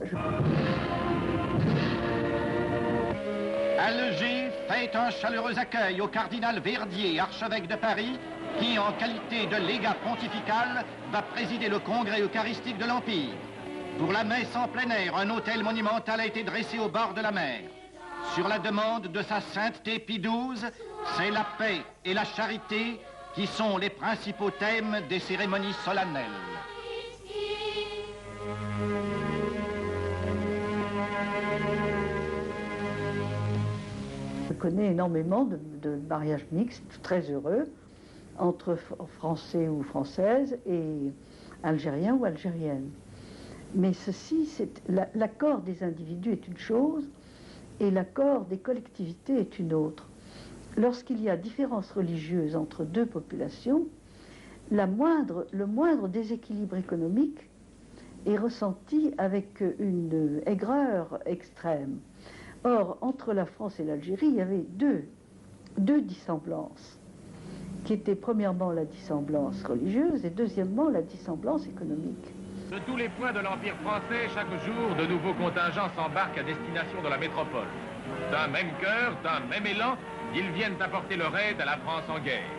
Alger fait un chaleureux accueil au cardinal Verdier, archevêque de Paris, qui, en qualité de légat pontifical, va présider le congrès eucharistique de l'Empire. Pour la messe en plein air, un autel monumental a été dressé au bord de la mer. Sur la demande de sa sainteté Pie XII, c'est la paix et la charité qui sont les principaux thèmes des cérémonies solennelles. connais énormément de mariages mixtes, très heureux, entre Français ou Françaises et Algériens ou Algériennes. Mais ceci, l'accord des individus est une chose et l'accord des collectivités est une autre. Lorsqu'il y a différence religieuse entre deux populations, le moindre déséquilibre économique est ressenti avec une aigreur extrême. Or, entre la France et l'Algérie, il y avait deux dissemblances, qui étaient premièrement la dissemblance religieuse et deuxièmement la dissemblance économique. De tous les points de l'Empire français, chaque jour, de nouveaux contingents s'embarquent à destination de la métropole. D'un même cœur, d'un même élan, ils viennent apporter leur aide à la France en guerre.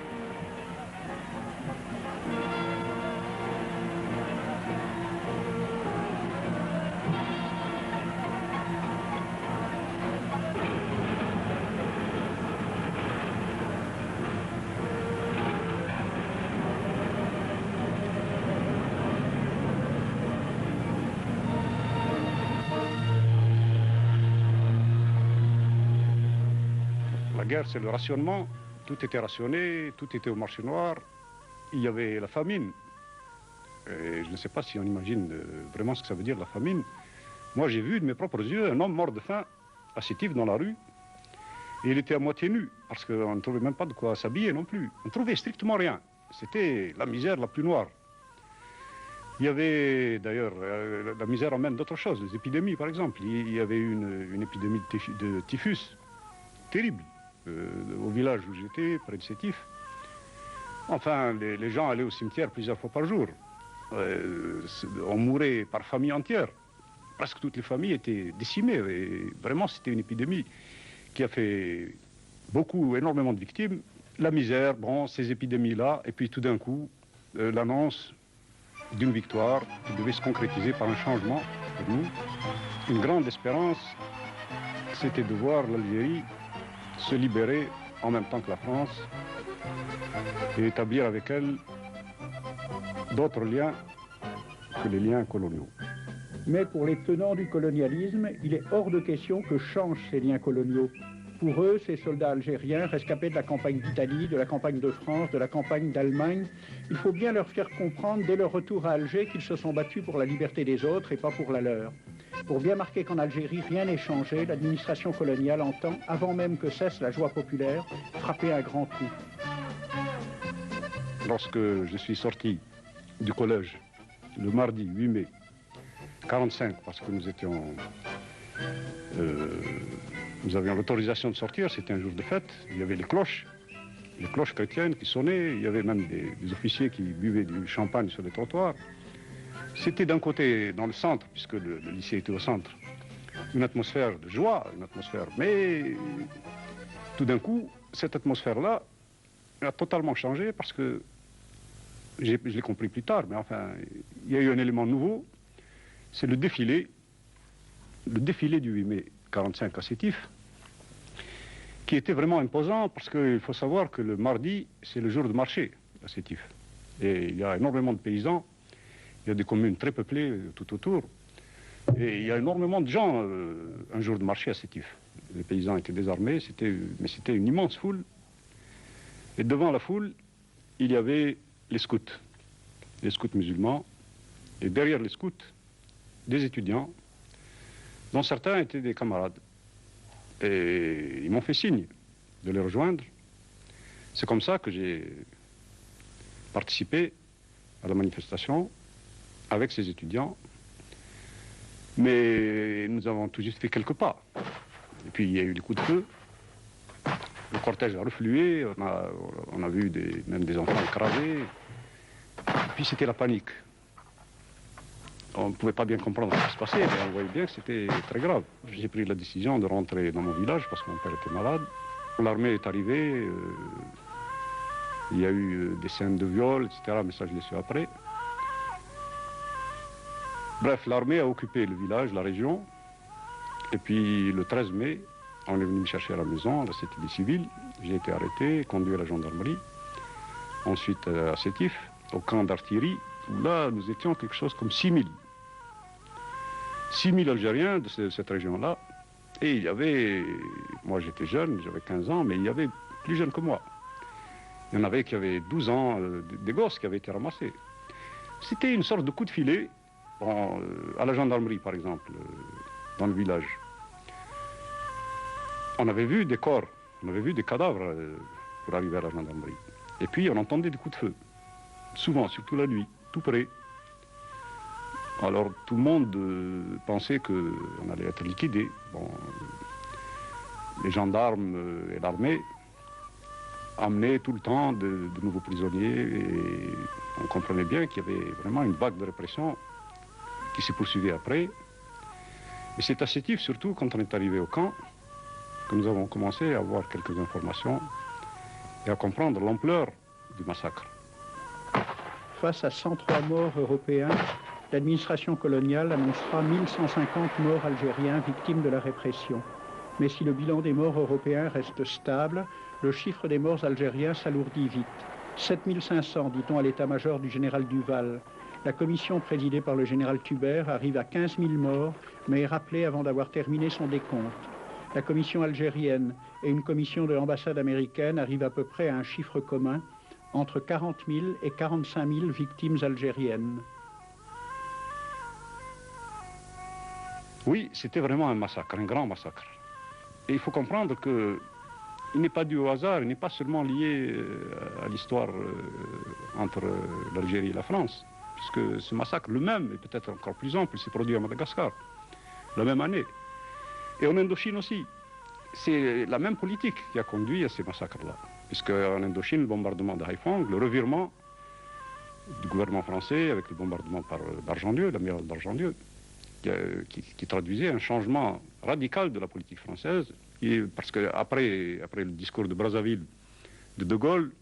La guerre, c'est le rationnement. Tout était rationné, tout était au marché noir. Il y avait la famine. Et je ne sais pas si on imagine vraiment ce que ça veut dire, la famine. Moi, j'ai vu de mes propres yeux un homme mort de faim à Sétif dans la rue. Et il était à moitié nu, parce qu'on ne trouvait même pas de quoi s'habiller non plus. On ne trouvait strictement rien. C'était la misère la plus noire. Il y avait d'ailleurs, la misère emmène d'autres choses, les épidémies par exemple. Il y avait une épidémie de typhus terrible. Au village où j'étais, près de Sétif. Enfin, les gens allaient au cimetière plusieurs fois par jour. On mourait par famille entière. Presque toutes les familles étaient décimées. Et vraiment, c'était une épidémie qui a fait énormément de victimes. La misère, bon, ces épidémies-là, et puis tout d'un coup, l'annonce d'une victoire qui devait se concrétiser par un changement pour nous. Une grande espérance, c'était de voir l'Algérie se libérer en même temps que la France et établir avec elle d'autres liens que les liens coloniaux. Mais pour les tenants du colonialisme, il est hors de question que changent ces liens coloniaux. Pour eux, ces soldats algériens, rescapés de la campagne d'Italie, de la campagne de France, de la campagne d'Allemagne, il faut bien leur faire comprendre dès leur retour à Alger qu'ils se sont battus pour la liberté des autres et pas pour la leur. Pour bien marquer qu'en Algérie, rien n'est changé, l'administration coloniale entend, avant même que cesse la joie populaire, frapper un grand coup. Lorsque je suis sorti du collège, le mardi 8 mai 1945, parce que nous avions l'autorisation de sortir, c'était un jour de fête, il y avait les cloches chrétiennes qui sonnaient, il y avait même des officiers qui buvaient du champagne sur les trottoirs. C'était d'un côté, dans le centre, puisque le lycée était au centre, une atmosphère de joie, mais tout d'un coup, cette atmosphère-là a totalement changé parce que, je l'ai compris plus tard, mais enfin, il y a eu un élément nouveau, c'est le défilé du 8 mai 1945 à Sétif, qui était vraiment imposant parce qu'il faut savoir que le mardi, c'est le jour de marché à Sétif. Et il y a énormément de paysans. Il y a des communes très peuplées tout autour. Et il y a énormément de gens un jour de marché à Sétif. Les paysans étaient désarmés, mais c'était une immense foule. Et devant la foule, il y avait les scouts musulmans. Et derrière les scouts, des étudiants, dont certains étaient des camarades. Et ils m'ont fait signe de les rejoindre. C'est comme ça que j'ai participé à la manifestation avec ces étudiants, mais nous avons tout juste fait quelques pas. Et puis il y a eu des coups de feu, le cortège a reflué, on a vu même des enfants écrasés, et puis c'était la panique. On ne pouvait pas bien comprendre ce qui se passait, mais on voyait bien que c'était très grave. J'ai pris la décision de rentrer dans mon village parce que mon père était malade. L'armée est arrivée, il y a eu des scènes de viol, etc., mais ça je l'ai su après. Bref, l'armée a occupé le village, la région, et puis le 13 mai, on est venu me chercher à la maison, là c'était des civils, j'ai été arrêté, conduit à la gendarmerie, ensuite à Sétif, au camp d'artillerie, où là nous étions quelque chose comme 6 000 Algériens de cette région-là, Et il y avait, moi j'étais jeune, j'avais 15 ans, mais il y avait plus jeunes que moi. Il y en avait qui avaient 12 ans, des gosses qui avaient été ramassés. C'était une sorte de coup de filet, à la gendarmerie par exemple, dans le village. On avait vu des corps, on avait vu des cadavres pour arriver à la gendarmerie. Et puis on entendait des coups de feu, souvent, surtout la nuit, tout près. Alors tout le monde pensait qu'on allait être liquidé. Bon, les gendarmes et l'armée amenaient tout le temps de nouveaux prisonniers et on comprenait bien qu'il y avait vraiment une vague de répression qui s'est poursuivie après. Mais c'est à Sétif, surtout quand on est arrivé au camp, que nous avons commencé à avoir quelques informations et à comprendre l'ampleur du massacre. Face à 103 morts européens, l'administration coloniale annoncera 1150 morts algériens victimes de la répression. Mais si le bilan des morts européens reste stable, le chiffre des morts algériens s'alourdit vite. 7500, dit-on à l'état-major du général Duval. La commission présidée par le général Tubert arrive à 15 000 morts, mais est rappelée avant d'avoir terminé son décompte. La commission algérienne et une commission de l'ambassade américaine arrivent à peu près à un chiffre commun, entre 40 000 et 45 000 victimes algériennes. Oui, c'était vraiment un massacre, un grand massacre. Et il faut comprendre qu'il n'est pas dû au hasard, il n'est pas seulement lié à l'histoire entre l'Algérie et la France, puisque ce massacre, le même, et peut-être encore plus ample, s'est produit à Madagascar, la même année. Et en Indochine aussi. C'est la même politique qui a conduit à ces massacres-là. Puisque en Indochine, le bombardement de Haiphong, le revirement du gouvernement français avec le bombardement par d'Argentieux, l'amiral d'Argentieux, qui traduisait un changement radical de la politique française. Parce qu'après le discours de Brazzaville de Gaulle,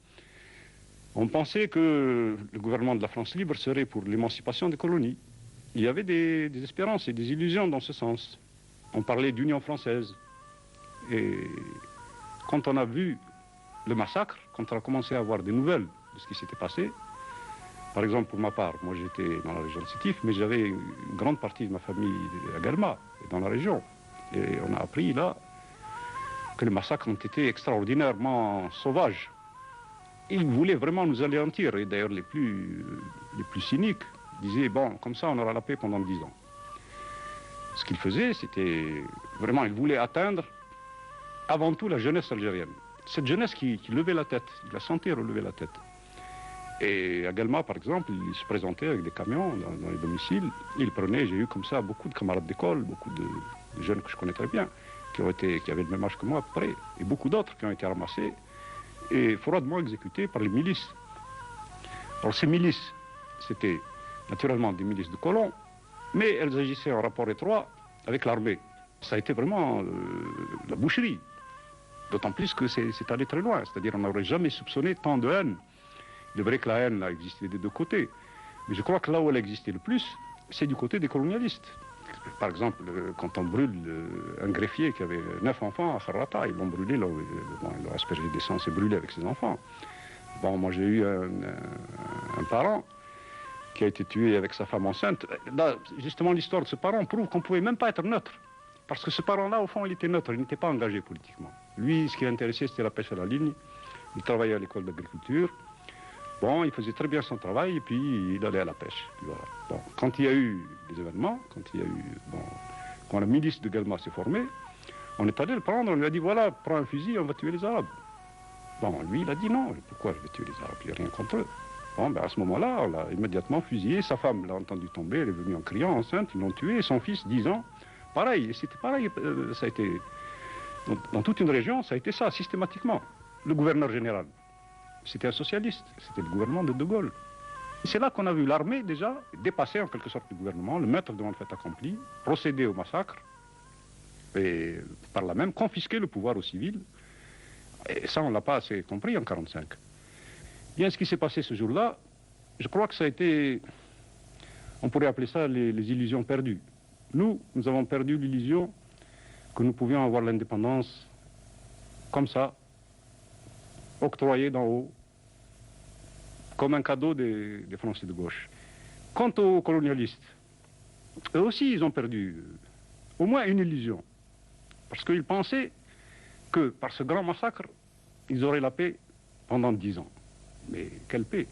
on pensait que le gouvernement de la France libre serait pour l'émancipation des colonies. Il y avait des espérances et des illusions dans ce sens. On parlait d'Union française. Et quand on a vu le massacre, quand on a commencé à avoir des nouvelles de ce qui s'était passé, par exemple pour ma part, moi j'étais dans la région de Sétif, mais j'avais une grande partie de ma famille à Guelma, dans la région. Et on a appris là que les massacres ont été extraordinairement sauvages. Ils voulaient vraiment nous anéantir, et d'ailleurs les plus cyniques disaient, bon, comme ça on aura la paix pendant 10 ans. Ce qu'ils faisaient, c'était vraiment, ils voulaient atteindre avant tout la jeunesse algérienne. Cette jeunesse qui levait la tête, ils la sentaient relever la tête. Et à Guelma, par exemple, ils se présentaient avec des camions dans les domiciles. Ils prenaient, j'ai eu comme ça beaucoup de camarades d'école, beaucoup de jeunes que je connais très bien, qui avaient le même âge que moi à peu près, et beaucoup d'autres qui ont été ramassés et froidement exécutés par les milices. Alors ces milices, c'était naturellement des milices de colons, mais elles agissaient en rapport étroit avec l'armée. Ça a été vraiment la boucherie. D'autant plus que c'est allé très loin. C'est-à-dire qu'on n'aurait jamais soupçonné tant de haine. Il est vrai que la haine a existé des deux côtés. Mais je crois que là où elle a existé le plus, c'est du côté des colonialistes. Par exemple, quand on brûle un greffier qui avait 9 enfants à Kharrata, ils l'ont brûlé, ils l'ont aspergé d'essence et brûlé avec ses enfants. Bon, moi j'ai eu un parent qui a été tué avec sa femme enceinte. Là, justement, l'histoire de ce parent prouve qu'on ne pouvait même pas être neutre. Parce que ce parent-là, au fond, il était neutre, il n'était pas engagé politiquement. Lui, ce qui l'intéressait, c'était la pêche à la ligne. Il travaillait à l'école d'agriculture. Bon, il faisait très bien son travail et puis il allait à la pêche. Voilà. Bon, quand il y a eu des événements, quand la milice de Guelma s'est formée, on est allé le prendre, on lui a dit, voilà, prends un fusil, on va tuer les Arabes. Bon, lui, il a dit non, pourquoi je vais tuer les Arabes, il n'y a rien contre eux. Bon, ben à ce moment-là, on l'a immédiatement fusillé, sa femme l'a entendu tomber, elle est venue en criant, enceinte, ils l'ont tué, et son fils, 10 ans, pareil, et c'était pareil, ça a été, dans toute une région, ça a été ça, systématiquement. Le gouverneur général, c'était un socialiste, c'était le gouvernement de Gaulle. C'est là qu'on a vu l'armée déjà dépasser en quelque sorte le gouvernement, le mettre devant le fait accompli, procéder au massacre, et par là même confisquer le pouvoir aux civils. Et ça, on ne l'a pas assez compris en 1945. Bien, ce qui s'est passé ce jour-là, je crois que ça a été, on pourrait appeler ça les illusions perdues. Nous avons perdu l'illusion que nous pouvions avoir l'indépendance comme ça, octroyée d'en haut, comme un cadeau des Français de gauche. Quant aux colonialistes, eux aussi, ils ont perdu au moins une illusion. Parce qu'ils pensaient que par ce grand massacre, ils auraient la paix pendant 10 ans. Mais quelle paix?